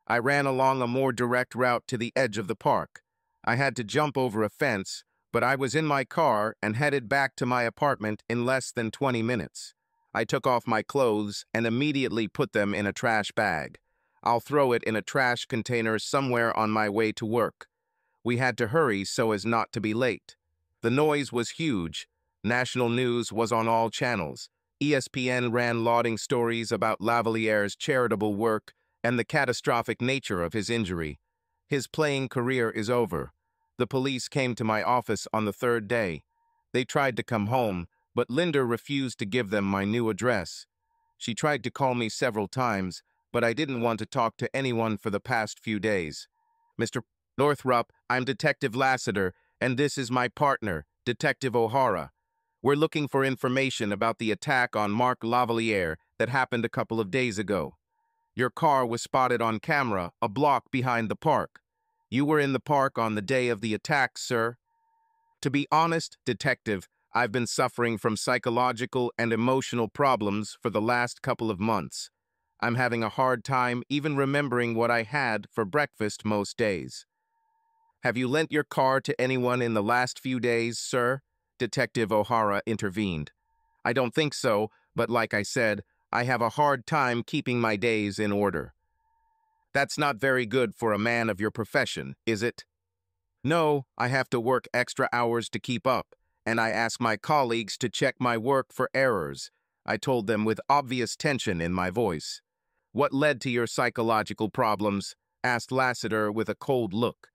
I ran along a more direct route to the edge of the park. I had to jump over a fence, but I was in my car and headed back to my apartment in less than 20 minutes. I took off my clothes and immediately put them in a trash bag. I'll throw it in a trash container somewhere on my way to work. We had to hurry so as not to be late. The noise was huge. National news was on all channels. ESPN ran lauding stories about Lavaliere's charitable work and the catastrophic nature of his injury. His playing career is over. The police came to my office on the third day. They tried to come home, but Linda refused to give them my new address. She tried to call me several times, but I didn't want to talk to anyone for the past few days. Mr. Northrup, I'm Detective Lassiter, and this is my partner, Detective O'Hara. We're looking for information about the attack on Mark Lavaliere that happened a couple of days ago. Your car was spotted on camera a block behind the park. You were in the park on the day of the attack, sir. To be honest, Detective, I've been suffering from psychological and emotional problems for the last couple of months. I'm having a hard time even remembering what I had for breakfast most days. Have you lent your car to anyone in the last few days, sir? Detective O'Hara intervened. I don't think so, but like I said, I have a hard time keeping my days in order. That's not very good for a man of your profession, is it? No, I have to work extra hours to keep up, and I ask my colleagues to check my work for errors, I told them with obvious tension in my voice. What led to your psychological problems? Asked Lassiter with a cold look.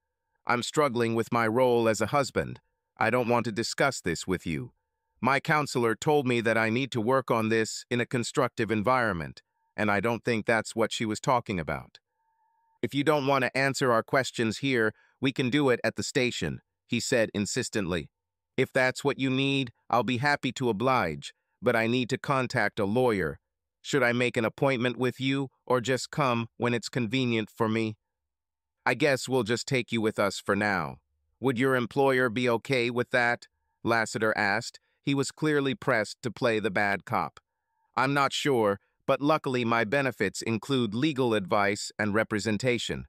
I'm struggling with my role as a husband. I don't want to discuss this with you. My counselor told me that I need to work on this in a constructive environment, and I don't think that's what she was talking about. If you don't want to answer our questions here, we can do it at the station, he said insistently. If that's what you need, I'll be happy to oblige, but I need to contact a lawyer. Should I make an appointment with you or just come when it's convenient for me? I guess we'll just take you with us for now. Would your employer be okay with that? Lassiter asked. He was clearly pressed to play the bad cop. I'm not sure, but luckily my benefits include legal advice and representation.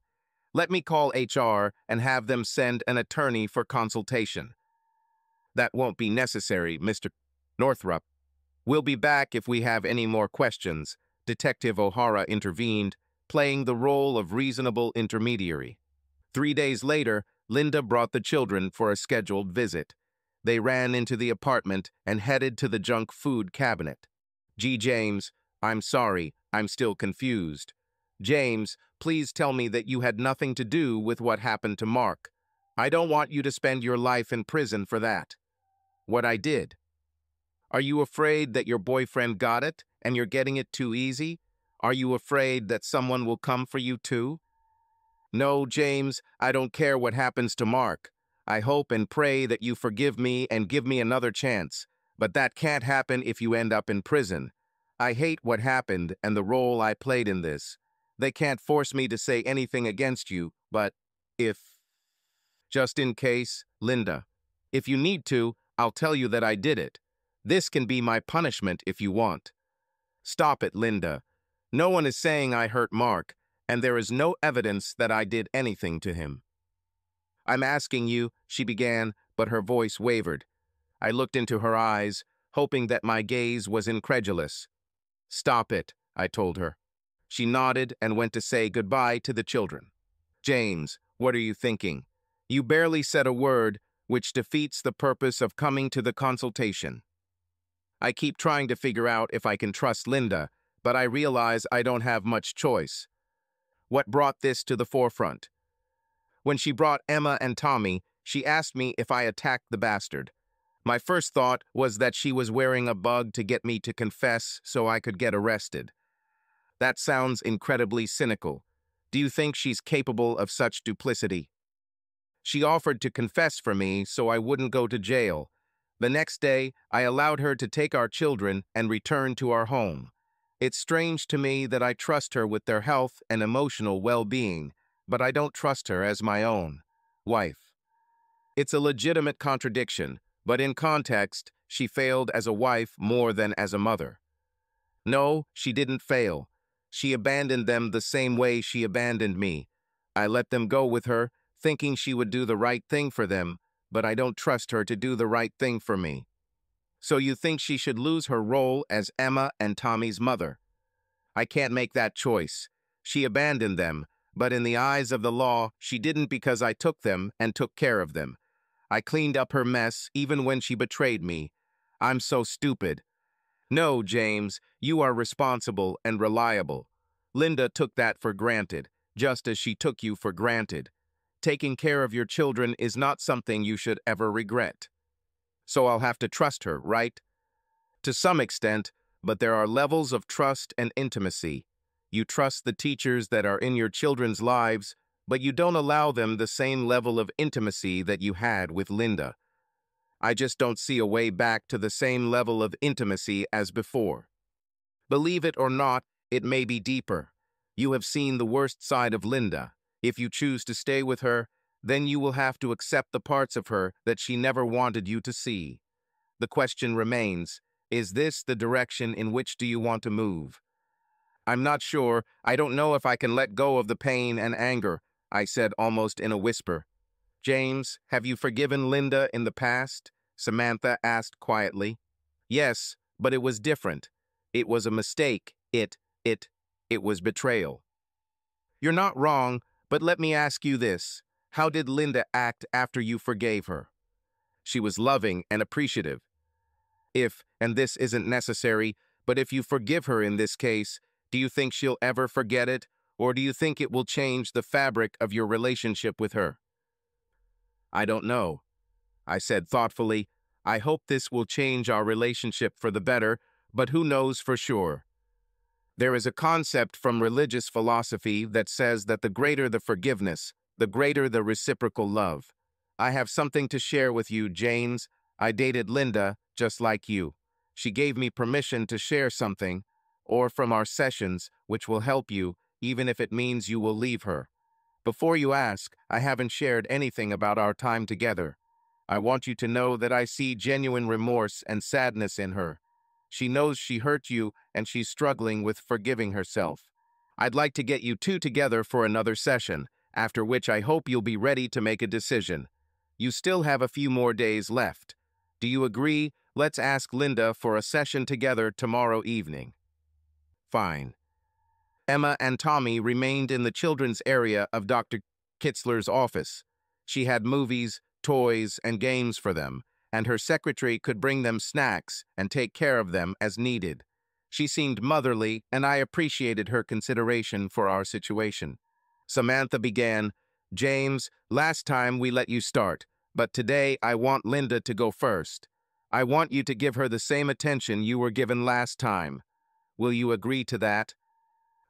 Let me call HR and have them send an attorney for consultation. That won't be necessary, Mr. Northrup. We'll be back if we have any more questions, Detective O'Hara intervened, playing the role of reasonable intermediary. 3 days later, Linda brought the children for a scheduled visit. They ran into the apartment and headed to the junk food cabinet. James, I'm sorry, I'm still confused. James, please tell me that you had nothing to do with what happened to Mark. I don't want you to spend your life in prison for that. What I did. Are you afraid that your boyfriend got it and you're getting it too easy? Are you afraid that someone will come for you too? No, James, I don't care what happens to Mark. I hope and pray that you forgive me and give me another chance, but that can't happen if you end up in prison. I hate what happened and the role I played in this. They can't force me to say anything against you, but if... Just in case, Linda. If you need to, I'll tell you that I did it. This can be my punishment if you want. Stop it, Linda. No one is saying I hurt Mark, and there is no evidence that I did anything to him. I'm asking you, she began, but her voice wavered. I looked into her eyes, hoping that my gaze was incredulous. Stop it, I told her. She nodded and went to say goodbye to the children. James, what are you thinking? You barely said a word, which defeats the purpose of coming to the consultation. I keep trying to figure out if I can trust Linda, but I realize I don't have much choice. What brought this to the forefront? When she brought Emma and Tommy, she asked me if I attacked the bastard. My first thought was that she was wearing a bug to get me to confess so I could get arrested. That sounds incredibly cynical. Do you think she's capable of such duplicity? She offered to confess for me so I wouldn't go to jail. The next day, I allowed her to take our children and return to our home. It's strange to me that I trust her with their health and emotional well-being, but I don't trust her as my own wife. It's a legitimate contradiction, but in context, she failed as a wife more than as a mother. No, she didn't fail. She abandoned them the same way she abandoned me. I let them go with her, thinking she would do the right thing for them, but I don't trust her to do the right thing for me. So you think she should lose her role as Emma and Tommy's mother? I can't make that choice. She abandoned them, but in the eyes of the law, she didn't because I took them and took care of them. I cleaned up her mess even when she betrayed me. I'm so stupid. No, James, you are responsible and reliable. Linda took that for granted, just as she took you for granted. Taking care of your children is not something you should ever regret. So I'll have to trust her, right? To some extent, but there are levels of trust and intimacy. You trust the teachers that are in your children's lives, but you don't allow them the same level of intimacy that you had with Linda. I just don't see a way back to the same level of intimacy as before. Believe it or not, it may be deeper. You have seen the worst side of Linda. If you choose to stay with her, then you will have to accept the parts of her that she never wanted you to see. The question remains, is this the direction in which do you want to move? I'm not sure. I don't know if I can let go of the pain and anger, I said almost in a whisper. James, have you forgiven Linda in the past? Samantha asked quietly. Yes, but it was different. It was a mistake. It was betrayal. You're not wrong, but let me ask you this. How did Linda act after you forgave her? She was loving and appreciative. And this isn't necessary, but if you forgive her in this case, do you think she'll ever forget it, or do you think it will change the fabric of your relationship with her? I don't know, I said thoughtfully. I hope this will change our relationship for the better, but who knows for sure? There is a concept from religious philosophy that says that the greater the forgiveness, the greater the reciprocal love. I have something to share with you, James. I dated Linda just like you. She gave me permission to share something, or from our sessions, which will help you, even if it means you will leave her. Before you ask, I haven't shared anything about our time together. I want you to know that I see genuine remorse and sadness in her. She knows she hurt you, and she's struggling with forgiving herself. I'd like to get you two together for another session, after which I hope you'll be ready to make a decision. You still have a few more days left. Do you agree? Let's ask Linda for a session together tomorrow evening. Fine. Emma and Tommy remained in the children's area of Dr. Kitzler's office. She had movies, toys, and games for them, and her secretary could bring them snacks and take care of them as needed. She seemed motherly, and I appreciated her consideration for our situation. Samantha began, James, last time we let you start, but today I want Linda to go first. I want you to give her the same attention you were given last time. Will you agree to that?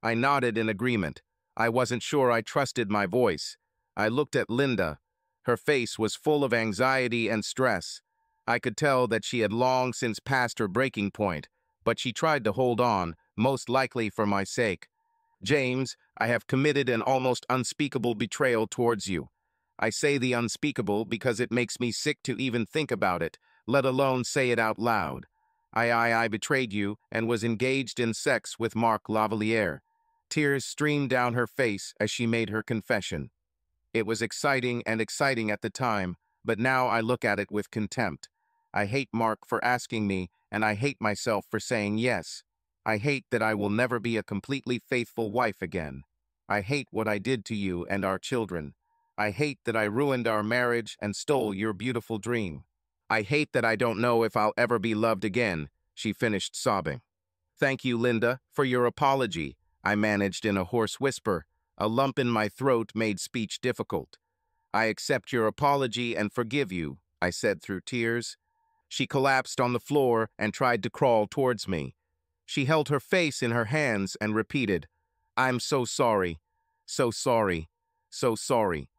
I nodded in agreement. I wasn't sure I trusted my voice. I looked at Linda. Her face was full of anxiety and stress. I could tell that she had long since passed her breaking point, but she tried to hold on, most likely for my sake. James, I have committed an almost unspeakable betrayal towards you. I say the unspeakable because it makes me sick to even think about it, let alone say it out loud. I betrayed you and was engaged in sex with Marc Lavalier. Tears streamed down her face as she made her confession. It was exciting at the time, but now I look at it with contempt. I hate Mark for asking me, and I hate myself for saying yes. I hate that I will never be a completely faithful wife again. I hate what I did to you and our children. I hate that I ruined our marriage and stole your beautiful dream. I hate that I don't know if I'll ever be loved again, she finished sobbing. Thank you, Linda, for your apology, I managed in a hoarse whisper. A lump in my throat made speech difficult. I accept your apology and forgive you, I said through tears. She collapsed on the floor and tried to crawl towards me. She held her face in her hands and repeated, I'm so sorry, so sorry, so sorry.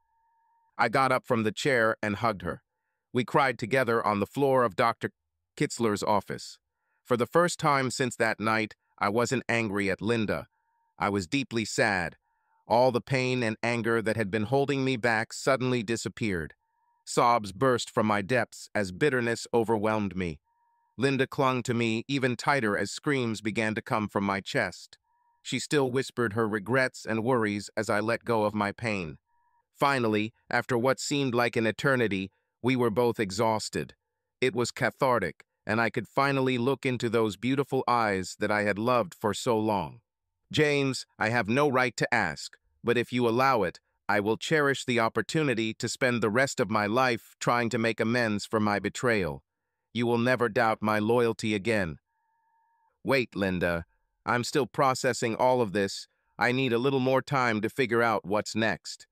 I got up from the chair and hugged her. We cried together on the floor of Dr. Kitzler's office. For the first time since that night, I wasn't angry at Linda. I was deeply sad. All the pain and anger that had been holding me back suddenly disappeared. Sobs burst from my depths as bitterness overwhelmed me. Linda clung to me even tighter as screams began to come from my chest. She still whispered her regrets and worries as I let go of my pain. Finally, after what seemed like an eternity, we were both exhausted. It was cathartic, and I could finally look into those beautiful eyes that I had loved for so long. James, I have no right to ask, but if you allow it, I will cherish the opportunity to spend the rest of my life trying to make amends for my betrayal. You will never doubt my loyalty again. Wait, Linda. I'm still processing all of this. I need a little more time to figure out what's next.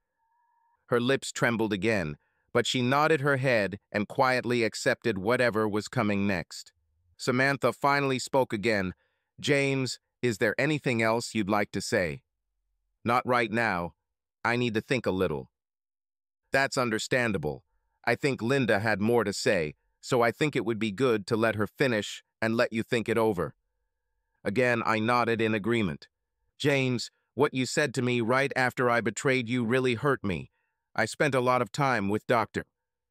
Her lips trembled again, but she nodded her head and quietly accepted whatever was coming next. Samantha finally spoke again. James, is there anything else you'd like to say? Not right now. I need to think a little. That's understandable. I think Linda had more to say, so I think it would be good to let her finish and let you think it over. Again, I nodded in agreement. James, what you said to me right after I betrayed you really hurt me. I spent a lot of time with Dr.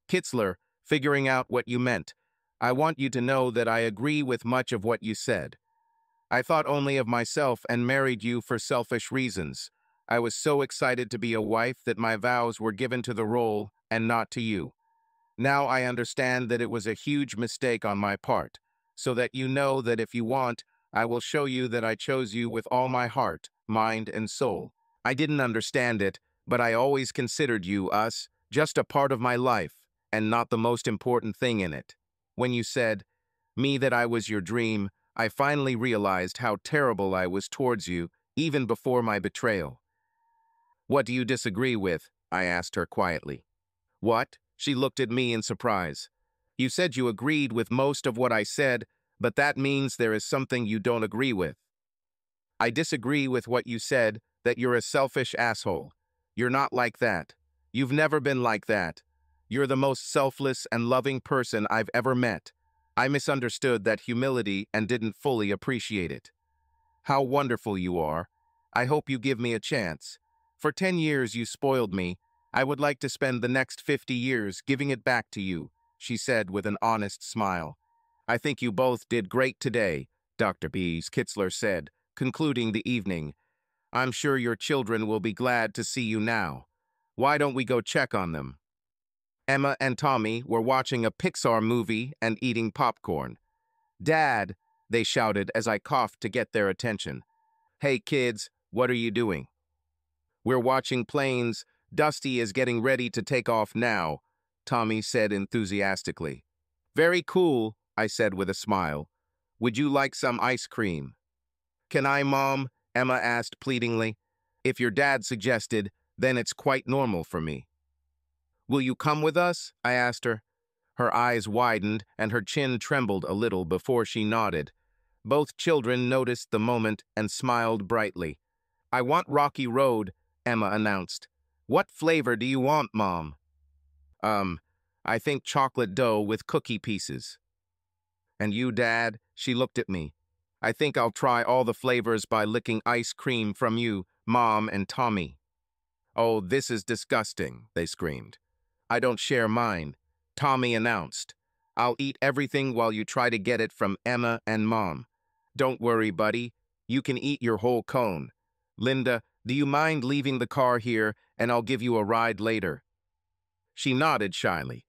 Kitzler figuring out what you meant. I want you to know that I agree with much of what you said. I thought only of myself and married you for selfish reasons. I was so excited to be a wife that my vows were given to the role and not to you. Now I understand that it was a huge mistake on my part, so that you know that if you want, I will show you that I chose you with all my heart, mind, and soul. I didn't understand it, but I always considered you, us, just a part of my life, and not the most important thing in it. When you said, me that I was your dream, I finally realized how terrible I was towards you, even before my betrayal. What do you disagree with? I asked her quietly. What? She looked at me in surprise. You said you agreed with most of what I said, but that means there is something you don't agree with. I disagree with what you said, that you're a selfish asshole. You're not like that. You've never been like that. You're the most selfless and loving person I've ever met. I misunderstood that humility and didn't fully appreciate it. How wonderful you are. I hope you give me a chance. For 10 years you spoiled me. I would like to spend the next 50 years giving it back to you, she said with an honest smile. I think you both did great today, Dr. Kitzler said, concluding the evening. I'm sure your children will be glad to see you now. Why don't we go check on them? Emma and Tommy were watching a Pixar movie and eating popcorn. Dad, they shouted as I coughed to get their attention. Hey kids, what are you doing? We're watching planes. Dusty is getting ready to take off now, Tommy said enthusiastically. Very cool, I said with a smile. Would you like some ice cream? Can I, Mom? Emma asked pleadingly. If your dad suggested, then it's quite normal for me. Will you come with us? I asked her. Her eyes widened and her chin trembled a little before she nodded. Both children noticed the moment and smiled brightly. I want Rocky Road, Emma announced. What flavor do you want, Mom? I think chocolate dough with cookie pieces. And you, Dad? She looked at me. I think I'll try all the flavors by licking ice cream from you, Mom and Tommy. Oh, this is disgusting, they screamed. I don't share mine, Tommy announced. I'll eat everything while you try to get it from Emma and Mom. Don't worry, buddy. You can eat your whole cone. Linda, do you mind leaving the car here and I'll give you a ride later? She nodded shyly.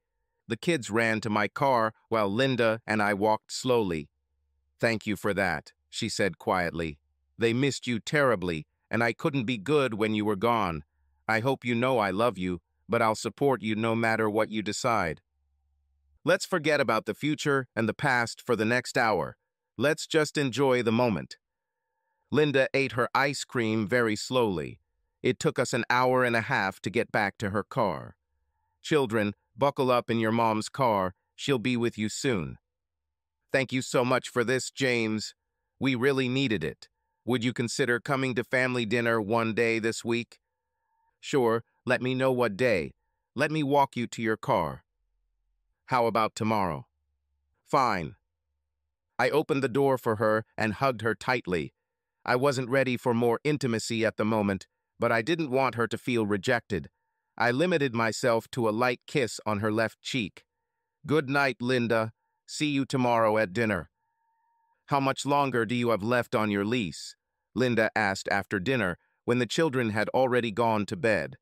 The kids ran to my car while Linda and I walked slowly. Thank you for that, she said quietly. They missed you terribly, and I couldn't be good when you were gone. I hope you know I love you, but I'll support you no matter what you decide. Let's forget about the future and the past for the next hour. Let's just enjoy the moment. Linda ate her ice cream very slowly. It took us an hour and a half to get back to her car. Children, buckle up in your mom's car. She'll be with you soon. Thank you so much for this, James. We really needed it. Would you consider coming to family dinner one day this week? Sure, let me know what day. Let me walk you to your car. How about tomorrow? Fine. I opened the door for her and hugged her tightly. I wasn't ready for more intimacy at the moment, but I didn't want her to feel rejected. I limited myself to a light kiss on her left cheek. Good night, Linda. See you tomorrow at dinner. How much longer do you have left on your lease? Linda asked after dinner, when the children had already gone to bed.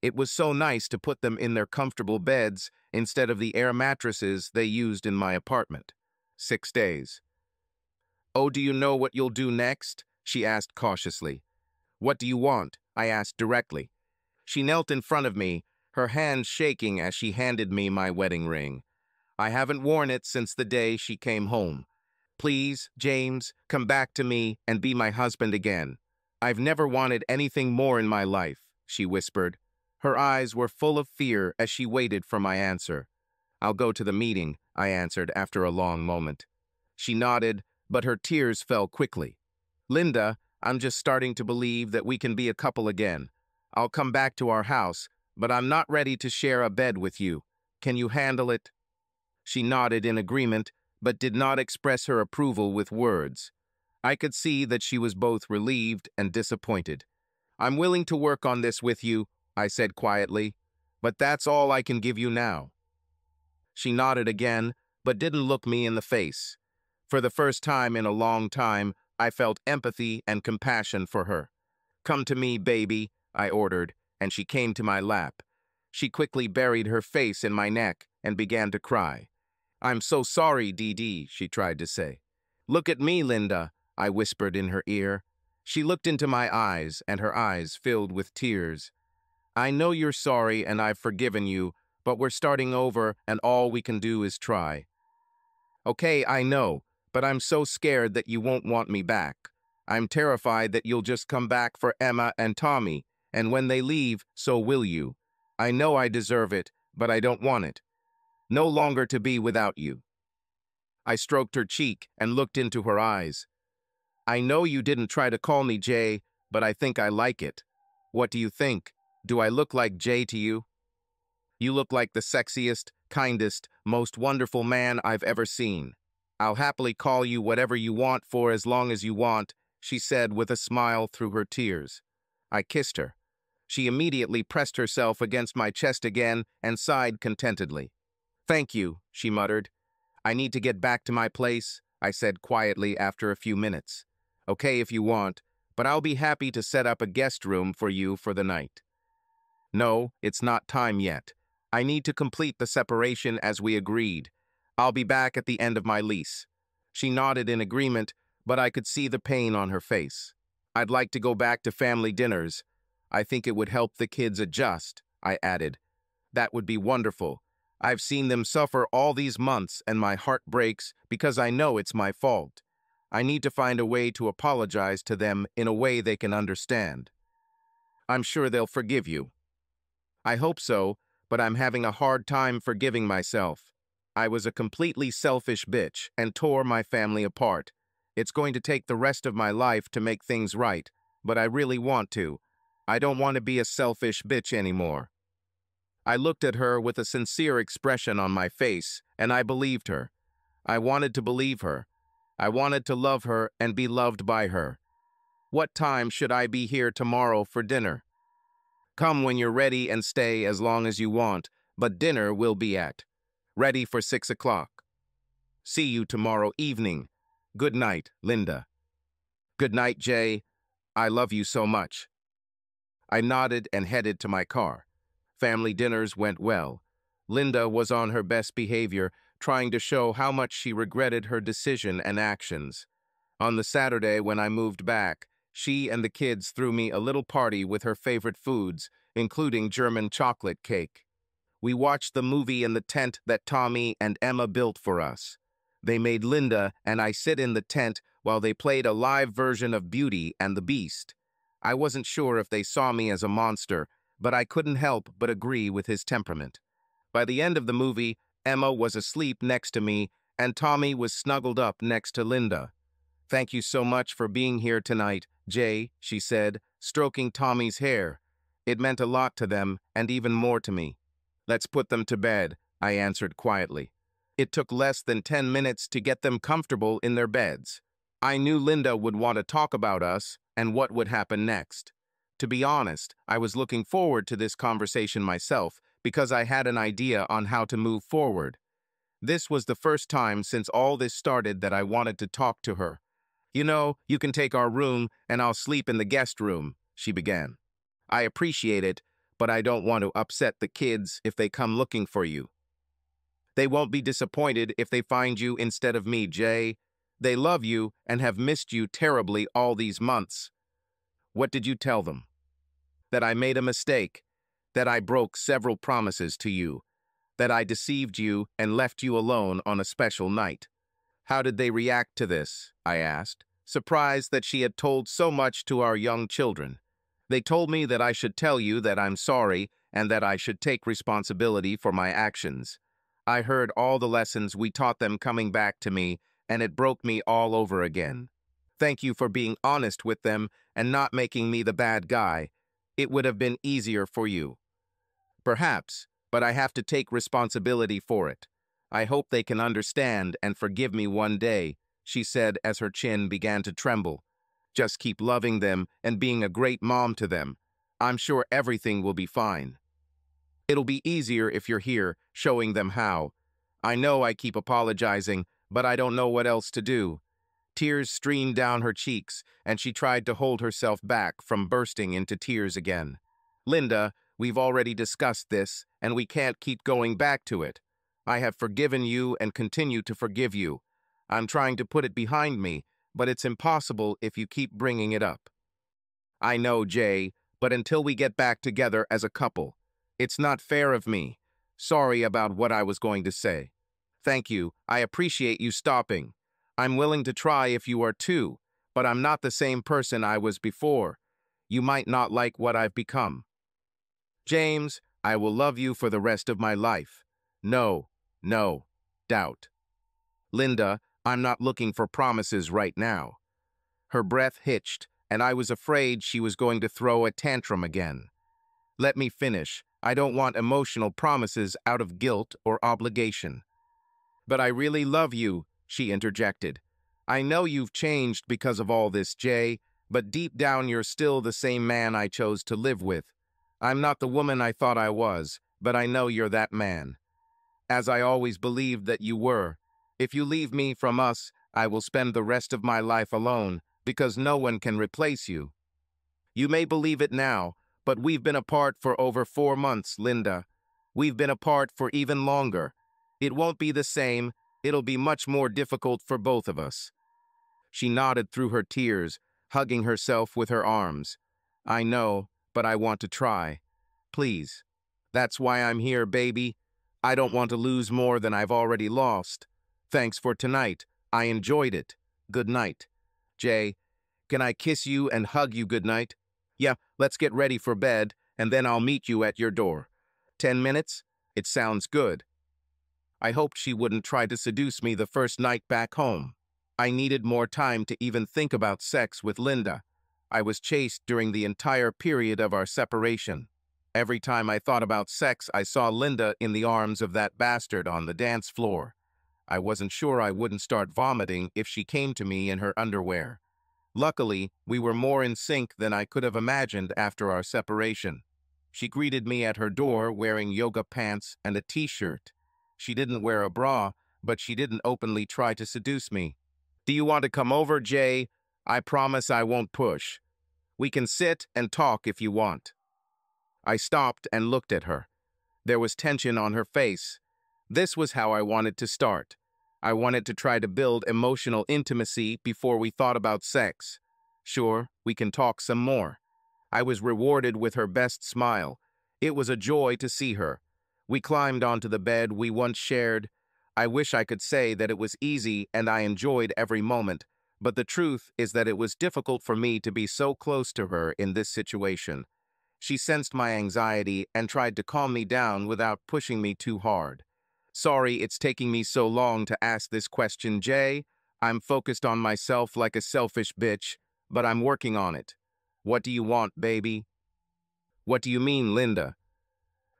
It was so nice to put them in their comfortable beds instead of the air mattresses they used in my apartment. 6 days. Oh, do you know what you'll do next? She asked cautiously. What do you want? I asked directly. She knelt in front of me, her hands shaking as she handed me my wedding ring. I haven't worn it since the day she came home. Please, James, come back to me and be my husband again. I've never wanted anything more in my life, she whispered. Her eyes were full of fear as she waited for my answer. I'll go to the meeting, I answered after a long moment. She nodded, but her tears fell quickly. Linda, I'm just starting to believe that we can be a couple again. I'll come back to our house, but I'm not ready to share a bed with you. Can you handle it? She nodded in agreement, but did not express her approval with words. I could see that she was both relieved and disappointed. I'm willing to work on this with you, I said quietly, but that's all I can give you now. She nodded again, but didn't look me in the face. For the first time in a long time, I felt empathy and compassion for her. Come to me, baby, I ordered, and she came to my lap. She quickly buried her face in my neck and began to cry. I'm so sorry, Dee Dee, she tried to say. Look at me, Linda, I whispered in her ear. She looked into my eyes, and her eyes filled with tears. I know you're sorry and I've forgiven you, but we're starting over and all we can do is try. Okay, I know, but I'm so scared that you won't want me back. I'm terrified that you'll just come back for Emma and Tommy, and when they leave, so will you. I know I deserve it, but I don't want it. No longer to be without you. I stroked her cheek and looked into her eyes. I know you didn't try to call me Jay, but I think I like it. What do you think? Do I look like Jay to you? You look like the sexiest, kindest, most wonderful man I've ever seen. I'll happily call you whatever you want for as long as you want, she said with a smile through her tears. I kissed her. She immediately pressed herself against my chest again and sighed contentedly. Thank you, she muttered. I need to get back to my place, I said quietly after a few minutes. Okay if you want, but I'll be happy to set up a guest room for you for the night. No, it's not time yet. I need to complete the separation as we agreed. I'll be back at the end of my lease. She nodded in agreement, but I could see the pain on her face. I'd like to go back to family dinners. I think it would help the kids adjust, I added. That would be wonderful. I've seen them suffer all these months and my heart breaks because I know it's my fault. I need to find a way to apologize to them in a way they can understand. I'm sure they'll forgive you. I hope so, but I'm having a hard time forgiving myself. I was a completely selfish bitch and tore my family apart. It's going to take the rest of my life to make things right, but I really want to. I don't want to be a selfish bitch anymore. I looked at her with a sincere expression on my face, and I believed her. I wanted to believe her. I wanted to love her and be loved by her. What time should I be here tomorrow for dinner? Come when you're ready and stay as long as you want, but dinner will be ready for 6 o'clock. See you tomorrow evening. Good night, Linda. Good night, Jay. I love you so much. I nodded and headed to my car. Family dinners went well. Linda was on her best behavior, trying to show how much she regretted her decision and actions. On the Saturday when I moved back, she and the kids threw me a little party with her favorite foods, including German chocolate cake. We watched the movie in the tent that Tommy and Emma built for us. They made Linda and I sit in the tent while they played a live version of Beauty and the Beast. I wasn't sure if they saw me as a monster, but I couldn't help but agree with his temperament. By the end of the movie, Emma was asleep next to me and Tommy was snuggled up next to Linda. "Thank you so much for being here tonight, Jay," she said, stroking Tommy's hair. It meant a lot to them and even more to me. "Let's put them to bed," I answered quietly. It took less than 10 minutes to get them comfortable in their beds. I knew Linda would want to talk about us and what would happen next. To be honest, I was looking forward to this conversation myself because I had an idea on how to move forward. This was the first time since all this started that I wanted to talk to her. "You know, you can take our room and I'll sleep in the guest room," she began. "I appreciate it, but I don't want to upset the kids if they come looking for you. They won't be disappointed if they find you instead of me, Jay. They love you and have missed you terribly all these months." "What did you tell them?" "That I made a mistake, that I broke several promises to you, that I deceived you and left you alone on a special night." "How did they react to this?" I asked, surprised that she had told so much to our young children. "They told me that I should tell you that I'm sorry and that I should take responsibility for my actions. I heard all the lessons we taught them coming back to me, and it broke me all over again. Thank you for being honest with them and not making me the bad guy. It would have been easier for you." "Perhaps, but I have to take responsibility for it. I hope they can understand and forgive me one day," she said as her chin began to tremble. "Just keep loving them and being a great mom to them. I'm sure everything will be fine. It'll be easier if you're here, showing them how. I know I keep apologizing, but I don't know what else to do." Tears streamed down her cheeks, and she tried to hold herself back from bursting into tears again. "Linda, we've already discussed this, and we can't keep going back to it. I have forgiven you and continue to forgive you. I'm trying to put it behind me, but it's impossible if you keep bringing it up." "I know, Jay, but until we get back together as a couple, it's not fair of me. Sorry about what I was going to say." "Thank you. I appreciate you stopping. I'm willing to try if you are too, but I'm not the same person I was before. You might not like what I've become." "James, I will love you for the rest of my life. No, no, doubt." "Linda, I'm not looking for promises right now." Her breath hitched, and I was afraid she was going to throw a tantrum again. "Let me finish. I don't want emotional promises out of guilt or obligation." "But I really love you," she interjected. "I know you've changed because of all this, Jay, but deep down you're still the same man I chose to live with. I'm not the woman I thought I was, but I know you're that man. As I always believed that you were. If you leave me from us, I will spend the rest of my life alone, because no one can replace you. You may believe it now, but we've been apart for over 4 months, Linda. We've been apart for even longer. It won't be the same. It'll be much more difficult for both of us." She nodded through her tears, hugging herself with her arms. "I know, but I want to try. Please. That's why I'm here, baby. I don't want to lose more than I've already lost. Thanks for tonight. I enjoyed it. Good night." "Jay, can I kiss you and hug you good night?" "Yeah, let's get ready for bed, and then I'll meet you at your door." 10 minutes? It sounds good. I hoped she wouldn't try to seduce me the first night back home. I needed more time to even think about sex with Linda. I was chaste during the entire period of our separation. Every time I thought about sex, I saw Linda in the arms of that bastard on the dance floor. I wasn't sure I wouldn't start vomiting if she came to me in her underwear. Luckily, we were more in sync than I could have imagined after our separation. She greeted me at her door wearing yoga pants and a t-shirt. She didn't wear a bra, but she didn't openly try to seduce me. "Do you want to come over, Jay? I promise I won't push. We can sit and talk if you want." I stopped and looked at her. There was tension on her face. This was how I wanted to start. I wanted to try to build emotional intimacy before we thought about sex. Sure, we can talk some more. I was rewarded with her best smile. It was a joy to see her. We climbed onto the bed we once shared. I wish I could say that it was easy and I enjoyed every moment, but the truth is that it was difficult for me to be so close to her in this situation. She sensed my anxiety and tried to calm me down without pushing me too hard. "Sorry it's taking me so long to ask this question, Jay. I'm focused on myself like a selfish bitch, but I'm working on it. What do you want, baby?" "What do you mean, Linda?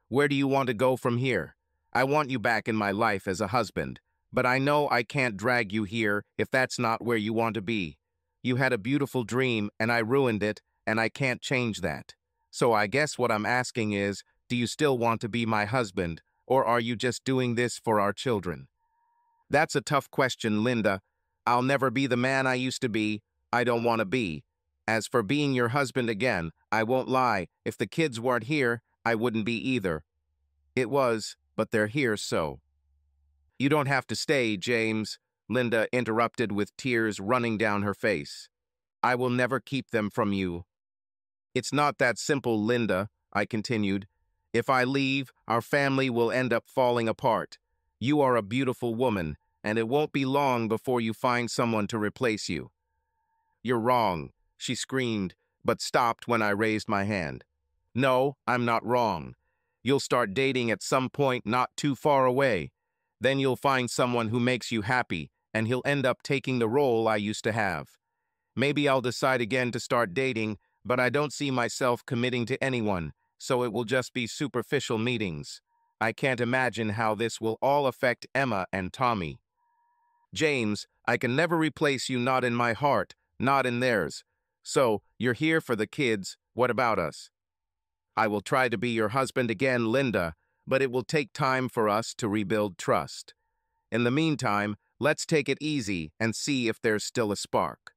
Where do you want to go from here? I want you back in my life as a husband, but I know I can't drag you here if that's not where you want to be. You had a beautiful dream and I ruined it, and I can't change that. So I guess what I'm asking is, do you still want to be my husband, or are you just doing this for our children?" "That's a tough question, Linda. I'll never be the man I used to be. I don't want to be. As for being your husband again, I won't lie. If the kids weren't here, I wouldn't be either. It was, but they're here, so." "You don't have to stay, James," Linda interrupted with tears running down her face. "I will never keep them from you." "It's not that simple, Linda," I continued. "If I leave, our family will end up falling apart. You are a beautiful woman, and it won't be long before you find someone to replace you." "You're wrong," she screamed, but stopped when I raised my hand. "No, I'm not wrong. You'll start dating at some point not too far away. Then you'll find someone who makes you happy, and he'll end up taking the role I used to have. Maybe I'll decide again to start dating, but I don't see myself committing to anyone, so it will just be superficial meetings. I can't imagine how this will all affect Emma and Tommy. James, I can never replace you, not in my heart, not in theirs. So, you're here for the kids. What about us?" "I will try to be your husband again, Linda, but it will take time for us to rebuild trust. In the meantime, let's take it easy and see if there's still a spark."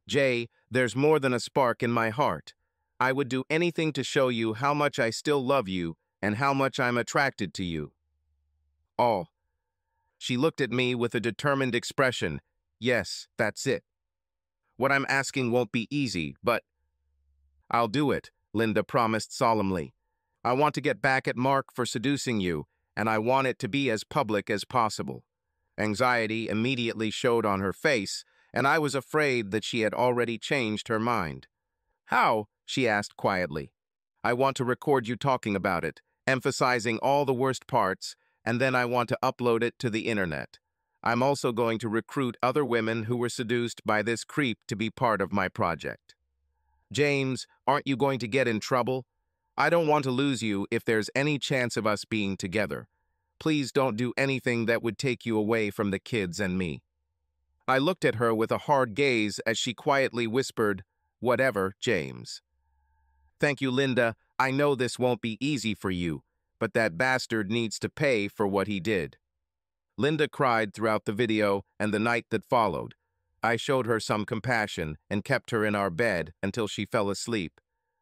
"Jay, there's more than a spark in my heart. I would do anything to show you how much I still love you and how much I'm attracted to you." "Oh." She looked at me with a determined expression. "Yes, that's it. What I'm asking won't be easy, but—" "I'll do it," Linda promised solemnly. "I want to get back at Mark for seducing you, and I want it to be as public as possible." Anxiety immediately showed on her face, and I was afraid that she had already changed her mind. "How?" she asked quietly. "I want to record you talking about it, emphasizing all the worst parts, and then I want to upload it to the internet. I'm also going to recruit other women who were seduced by this creep to be part of my project." "James, aren't you going to get in trouble? I don't want to lose you if there's any chance of us being together. Please don't do anything that would take you away from the kids and me." I looked at her with a hard gaze as she quietly whispered, "Whatever, James." "Thank you, Linda. I know this won't be easy for you, but that bastard needs to pay for what he did." Linda cried throughout the video and the night that followed. I showed her some compassion and kept her in our bed until she fell asleep.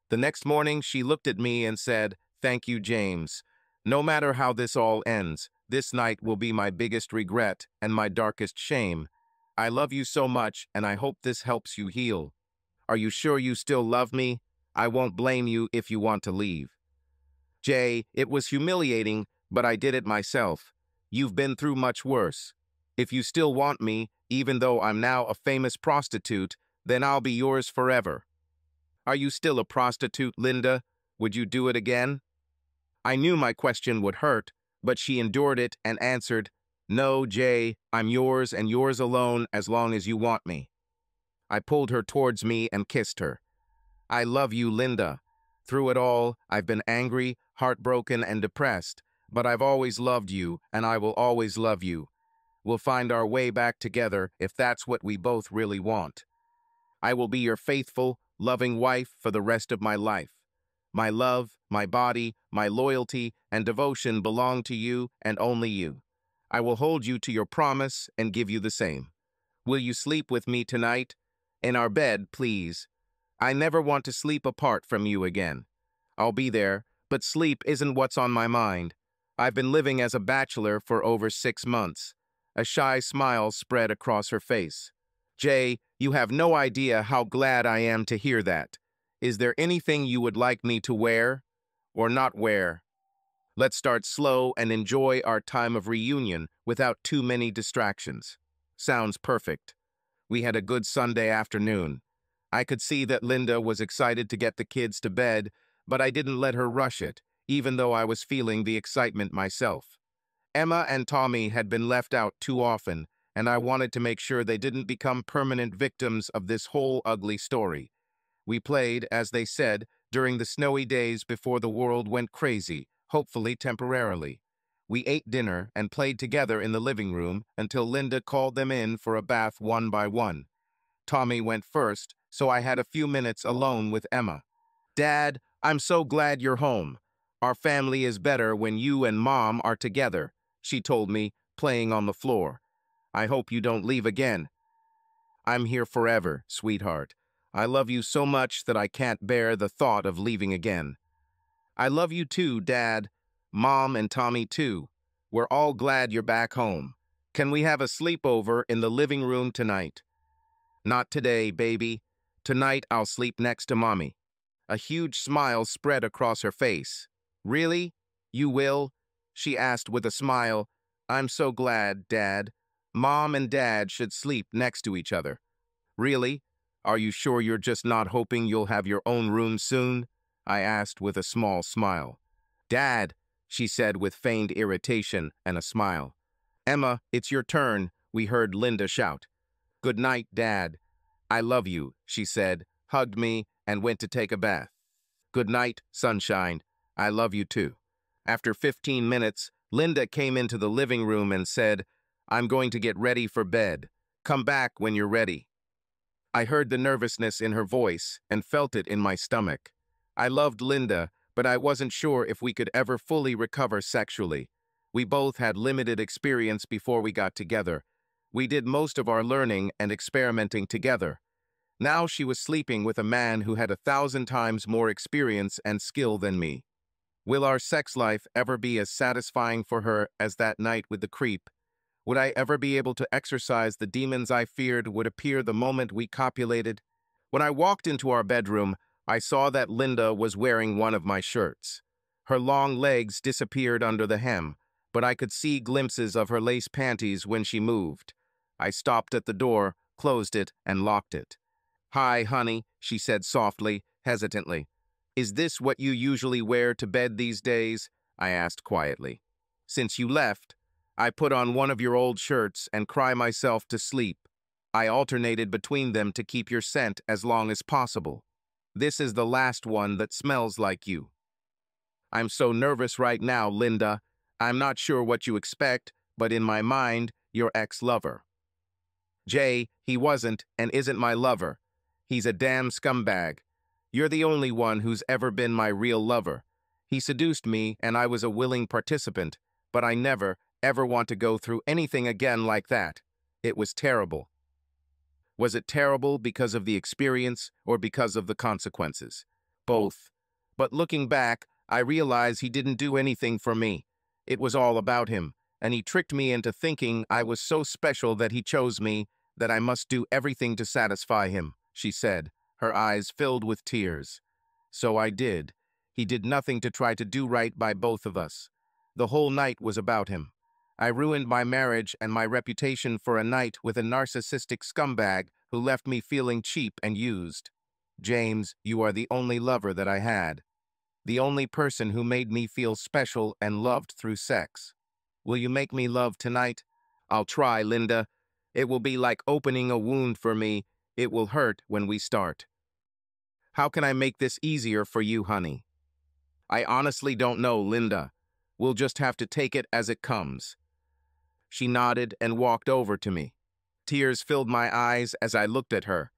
The next morning, she looked at me and said, "Thank you, James. No matter how this all ends, this night will be my biggest regret and my darkest shame. I love you so much, and I hope this helps you heal. Are you sure you still love me? I won't blame you if you want to leave." "Jay, it was humiliating, but I did it myself. You've been through much worse. If you still want me, even though I'm now a famous prostitute, then I'll be yours forever." "Are you still a prostitute, Linda? Would you do it again?" I knew my question would hurt, but she endured it and answered, "No, Jay, I'm yours and yours alone as long as you want me." I pulled her towards me and kissed her. "I love you, Linda. Through it all, I've been angry, heartbroken, and depressed, but I've always loved you, and I will always love you. We'll find our way back together if that's what we both really want. I will be your faithful, loving wife for the rest of my life. My love, my body, my loyalty, and devotion belong to you and only you. I will hold you to your promise and give you the same. Will you sleep with me tonight? In our bed, please. I never want to sleep apart from you again. I'll be there, but sleep isn't what's on my mind. I've been living as a bachelor for over 6 months. A shy smile spread across her face. Jay, you have no idea how glad I am to hear that. Is there anything you would like me to wear or not wear? Let's start slow and enjoy our time of reunion without too many distractions. Sounds perfect. We had a good Sunday afternoon. I could see that Linda was excited to get the kids to bed, but I didn't let her rush it, even though I was feeling the excitement myself. Emma and Tommy had been left out too often, and I wanted to make sure they didn't become permanent victims of this whole ugly story. We played, as they said, during the snowy days before the world went crazy, hopefully temporarily. We ate dinner and played together in the living room until Linda called them in for a bath one by one. Tommy went first, so I had a few minutes alone with Emma. Dad, I'm so glad you're home. Our family is better when you and Mom are together, she told me, playing on the floor. I hope you don't leave again. I'm here forever, sweetheart. I love you so much that I can't bear the thought of leaving again. I love you too, Dad. Mom and Tommy too. We're all glad you're back home. Can we have a sleepover in the living room tonight? Not today, baby. Tonight I'll sleep next to Mommy. A huge smile spread across her face. Really? You will? She asked with a smile. I'm so glad, Dad. Mom and Dad should sleep next to each other. Really? Are you sure you're just not hoping you'll have your own room soon? I asked with a small smile. Dad, she said with feigned irritation and a smile. Emma, it's your turn, we heard Linda shout. Good night, Dad. I love you, she said, hugged me, and went to take a bath. Good night, sunshine. I love you too. After 15 minutes, Linda came into the living room and said, I'm going to get ready for bed. Come back when you're ready. I heard the nervousness in her voice and felt it in my stomach. I loved Linda, but I wasn't sure if we could ever fully recover sexually. We both had limited experience before we got together. We did most of our learning and experimenting together. Now she was sleeping with a man who had 1,000 times more experience and skill than me. Will our sex life ever be as satisfying for her as that night with the creep? Would I ever be able to exorcise the demons I feared would appear the moment we copulated? When I walked into our bedroom, I saw that Linda was wearing one of my shirts. Her long legs disappeared under the hem, but I could see glimpses of her lace panties when she moved. I stopped at the door, closed it, and locked it. Hi, honey, she said softly, hesitantly. Is this what you usually wear to bed these days? I asked quietly. Since you left, I put on one of your old shirts and cry myself to sleep. I alternated between them to keep your scent as long as possible. This is the last one that smells like you. I'm so nervous right now, Linda. I'm not sure what you expect, but in my mind, your ex-lover. Jay, he wasn't and isn't my lover. He's a damn scumbag. You're the only one who's ever been my real lover. He seduced me and I was a willing participant, but I never, ever want to go through anything again like that. It was terrible. Was it terrible because of the experience or because of the consequences? Both. But looking back, I realize he didn't do anything for me. It was all about him, and he tricked me into thinking I was so special that he chose me, that I must do everything to satisfy him, she said, her eyes filled with tears. So I did. He did nothing to try to do right by both of us. The whole night was about him. I ruined my marriage and my reputation for a night with a narcissistic scumbag who left me feeling cheap and used. James, you are the only lover that I had. The only person who made me feel special and loved through sex. Will you make me love tonight? I'll try, Linda. It will be like opening a wound for me. It will hurt when we start. How can I make this easier for you, honey? I honestly don't know, Linda. We'll just have to take it as it comes. She nodded and walked over to me. Tears filled my eyes as I looked at her.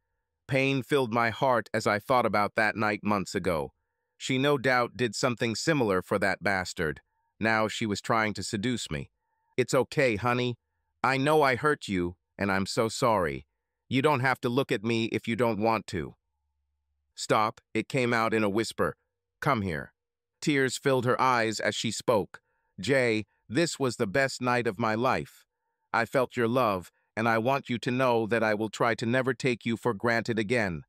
Pain filled my heart as I thought about that night months ago. She no doubt did something similar for that bastard. Now she was trying to seduce me. It's okay, honey. I know I hurt you, and I'm so sorry. You don't have to look at me if you don't want to. Stop, it came out in a whisper. Come here. Tears filled her eyes as she spoke. Jay, this was the best night of my life. I felt your love, and I want you to know that I will try to never take you for granted again.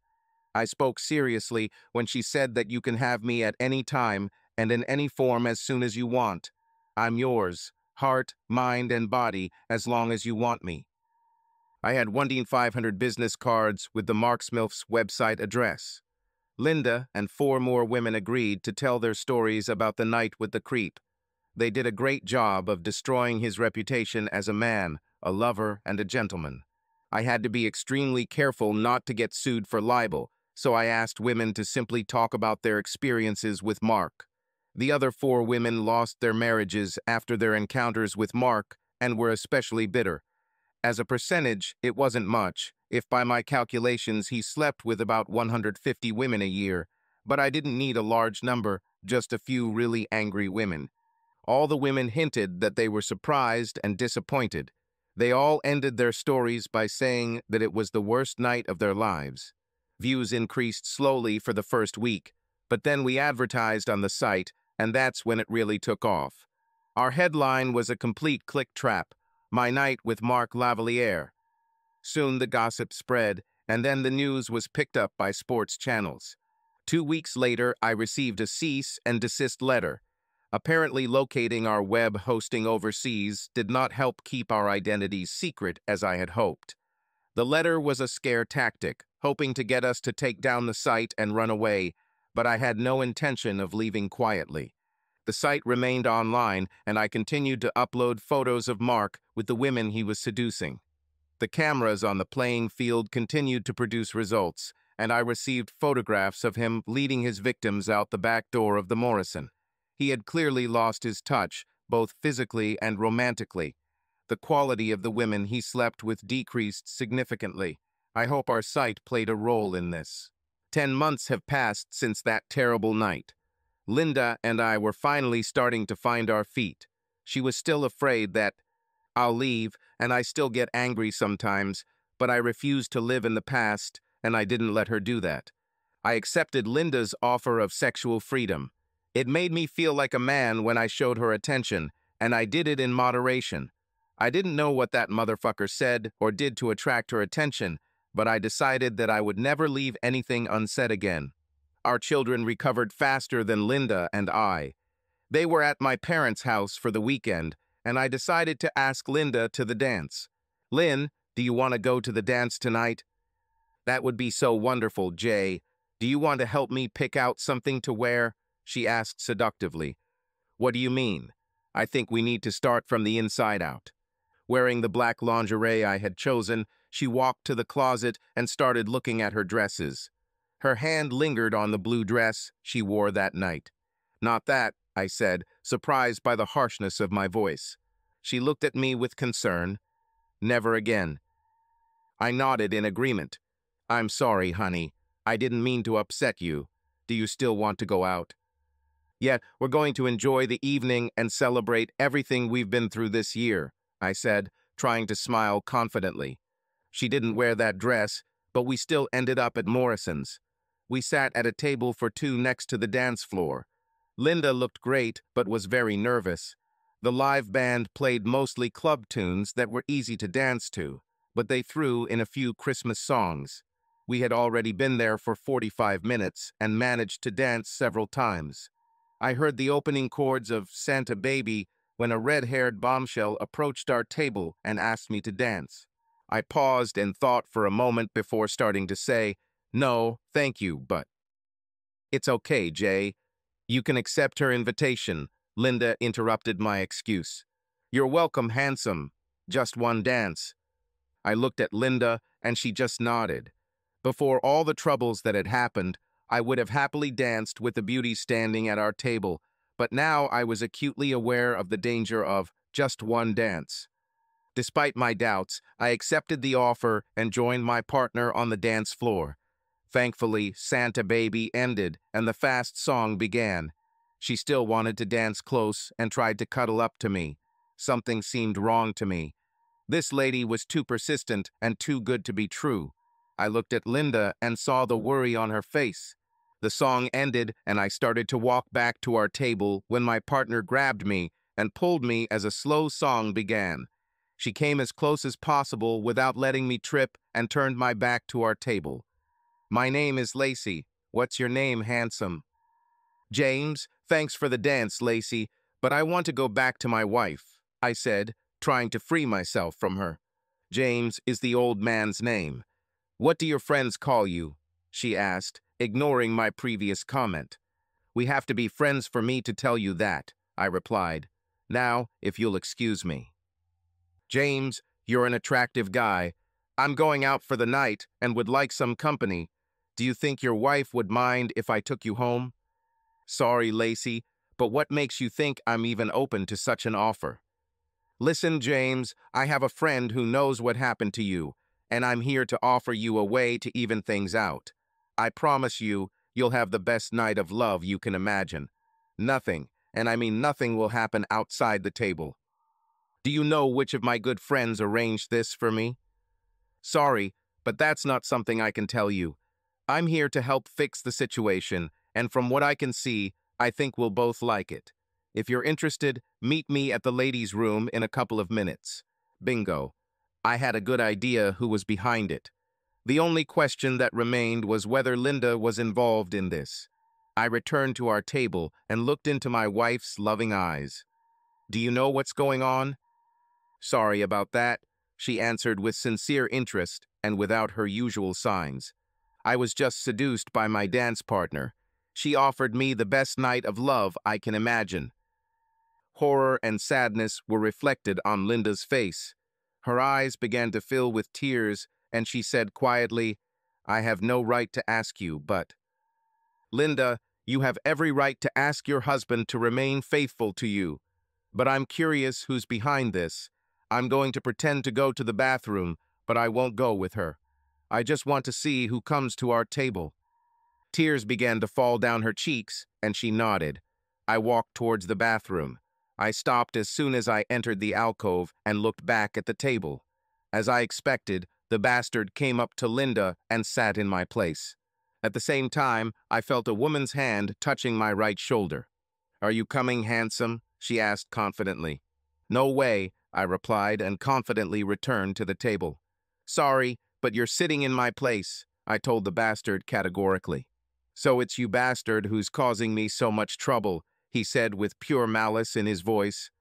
I spoke seriously when she said that you can have me at any time and in any form as soon as you want. I'm yours, heart, mind, and body, as long as you want me. I had 1,500 business cards with the Marksmilf's website address. Linda and 4 more women agreed to tell their stories about the night with the creep. They did a great job of destroying his reputation as a man, a lover, and a gentleman. I had to be extremely careful not to get sued for libel, so I asked women to simply talk about their experiences with Mark. The other 4 women lost their marriages after their encounters with Mark and were especially bitter. As a percentage, it wasn't much, if by my calculations he slept with about 150 women a year, but I didn't need a large number, just a few really angry women. All the women hinted that they were surprised and disappointed. They all ended their stories by saying that it was the worst night of their lives. Views increased slowly for the first week, but then we advertised on the site, and that's when it really took off. Our headline was a complete click trap, My Night with Mark Lavalier. Soon the gossip spread, and then the news was picked up by sports channels. 2 weeks later, I received a cease and desist letter. Apparently, locating our web hosting overseas did not help keep our identities secret as I had hoped. The letter was a scare tactic, hoping to get us to take down the site and run away, but I had no intention of leaving quietly. The site remained online, and I continued to upload photos of Mark with the women he was seducing. The cameras on the playing field continued to produce results, and I received photographs of him leading his victims out the back door of the Morrison. He had clearly lost his touch, both physically and romantically. The quality of the women he slept with decreased significantly. I hope our site played a role in this. 10 months have passed since that terrible night. Linda and I were finally starting to find our feet. She was still afraid that I'll leave, and I still get angry sometimes, but I refused to live in the past, and I didn't let her do that. I accepted Linda's offer of sexual freedom. It made me feel like a man when I showed her attention, and I did it in moderation. I didn't know what that motherfucker said or did to attract her attention, but I decided that I would never leave anything unsaid again. Our children recovered faster than Linda and I. They were at my parents' house for the weekend, and I decided to ask Linda to the dance. Lynn, do you want to go to the dance tonight? That would be so wonderful, Jay. Do you want to help me pick out something to wear? She asked seductively. What do you mean? I think we need to start from the inside out. Wearing the black lingerie I had chosen, she walked to the closet and started looking at her dresses. Her hand lingered on the blue dress she wore that night. Not that, I said, surprised by the harshness of my voice. She looked at me with concern. Never again. I nodded in agreement. I'm sorry, honey. I didn't mean to upset you. Do you still want to go out? Yet, we're going to enjoy the evening and celebrate everything we've been through this year, I said, trying to smile confidently. She didn't wear that dress, but we still ended up at Morrison's. We sat at a table for 2 next to the dance floor. Linda looked great, but was very nervous. The live band played mostly club tunes that were easy to dance to, but they threw in a few Christmas songs. We had already been there for 45 minutes and managed to dance several times. I heard the opening chords of Santa Baby when a red-haired bombshell approached our table and asked me to dance. I paused and thought for a moment before starting to say, "No, thank you, but..." "It's okay, Jay. You can accept her invitation," Linda interrupted my excuse. "You're welcome, handsome. Just one dance." I looked at Linda, and she just nodded. Before all the troubles that had happened, I would have happily danced with the beauty standing at our table, but now I was acutely aware of the danger of just one dance. Despite my doubts, I accepted the offer and joined my partner on the dance floor. Thankfully, Santa Baby ended and the fast song began. She still wanted to dance close and tried to cuddle up to me. Something seemed wrong to me. This lady was too persistent and too good to be true. I looked at Linda and saw the worry on her face. The song ended and I started to walk back to our table when my partner grabbed me and pulled me as a slow song began. She came as close as possible without letting me trip and turned my back to our table. "My name is Lacey. What's your name, handsome?" "James, thanks for the dance, Lacey, but I want to go back to my wife," I said, trying to free myself from her. "James is the old man's name. What do your friends call you?" she asked, ignoring my previous comment. "We have to be friends for me to tell you that," I replied. "Now, if you'll excuse me." "James, you're an attractive guy. I'm going out for the night and would like some company. Do you think your wife would mind if I took you home?" "Sorry, Lacey, but what makes you think I'm even open to such an offer?" "Listen, James, I have a friend who knows what happened to you, and I'm here to offer you a way to even things out. I promise you, you'll have the best night of love you can imagine. Nothing, and I mean nothing, will happen outside the table. Do you know which of my good friends arranged this for me?" "Sorry, but that's not something I can tell you. I'm here to help fix the situation, and from what I can see, I think we'll both like it. If you're interested, meet me at the ladies' room in a couple of minutes." Bingo. I had a good idea who was behind it. The only question that remained was whether Linda was involved in this. I returned to our table and looked into my wife's loving eyes. "Do you know what's going on?" "Sorry about that," she answered with sincere interest and without her usual signs. "I was just seduced by my dance partner. She offered me the best night of love I can imagine." Horror and sadness were reflected on Linda's face. Her eyes began to fill with tears, and she said quietly, "I have no right to ask you, but—" "Linda, you have every right to ask your husband to remain faithful to you. But I'm curious who's behind this. I'm going to pretend to go to the bathroom, but I won't go with her. I just want to see who comes to our table." Tears began to fall down her cheeks, and she nodded. I walked towards the bathroom. I stopped as soon as I entered the alcove and looked back at the table. As I expected, the bastard came up to Linda and sat in my place. At the same time, I felt a woman's hand touching my right shoulder. "Are you coming, handsome?" she asked confidently. "No way," I replied and confidently returned to the table. "Sorry, but you're sitting in my place," I told the bastard categorically. "So it's you, bastard, who's causing me so much trouble," he said with pure malice in his voice.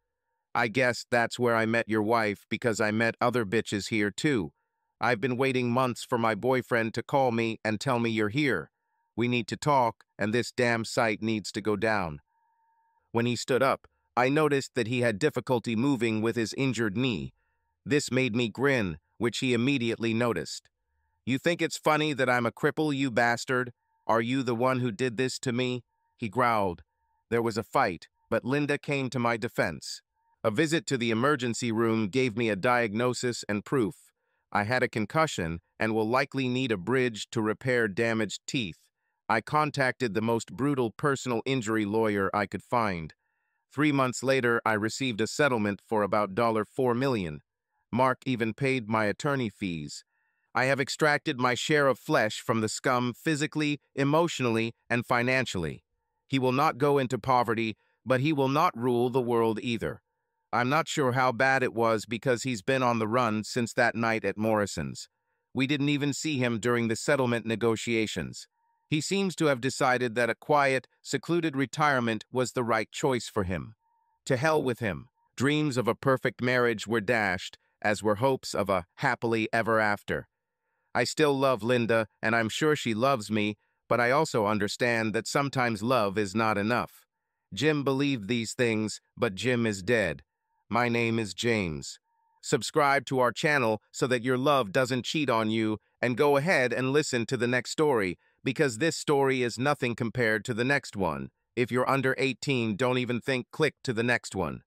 "I guess that's where I met your wife, because I met other bitches here too. I've been waiting months for my boyfriend to call me and tell me you're here. We need to talk, and this damn site needs to go down." When he stood up, I noticed that he had difficulty moving with his injured knee. This made me grin, which he immediately noticed. "You think it's funny that I'm a cripple, you bastard? Are you the one who did this to me?" he growled. There was a fight, but Linda came to my defense. A visit to the emergency room gave me a diagnosis and proof. I had a concussion and will likely need a bridge to repair damaged teeth. I contacted the most brutal personal injury lawyer I could find. 3 months later, I received a settlement for about $4 million. Mark even paid my attorney fees. I have extracted my share of flesh from the scum physically, emotionally, and financially. He will not go into poverty, but he will not rule the world either. I'm not sure how bad it was because he's been on the run since that night at Morrison's. We didn't even see him during the settlement negotiations. He seems to have decided that a quiet, secluded retirement was the right choice for him. To hell with him. Dreams of a perfect marriage were dashed, as were hopes of a happily ever after. I still love Linda, and I'm sure she loves me, but I also understand that sometimes love is not enough. Jim believed these things, but Jim is dead. My name is James. Subscribe to our channel so that your love doesn't cheat on you, and go ahead and listen to the next story, because this story is nothing compared to the next one. If you're under 18, don't even think click to the next one.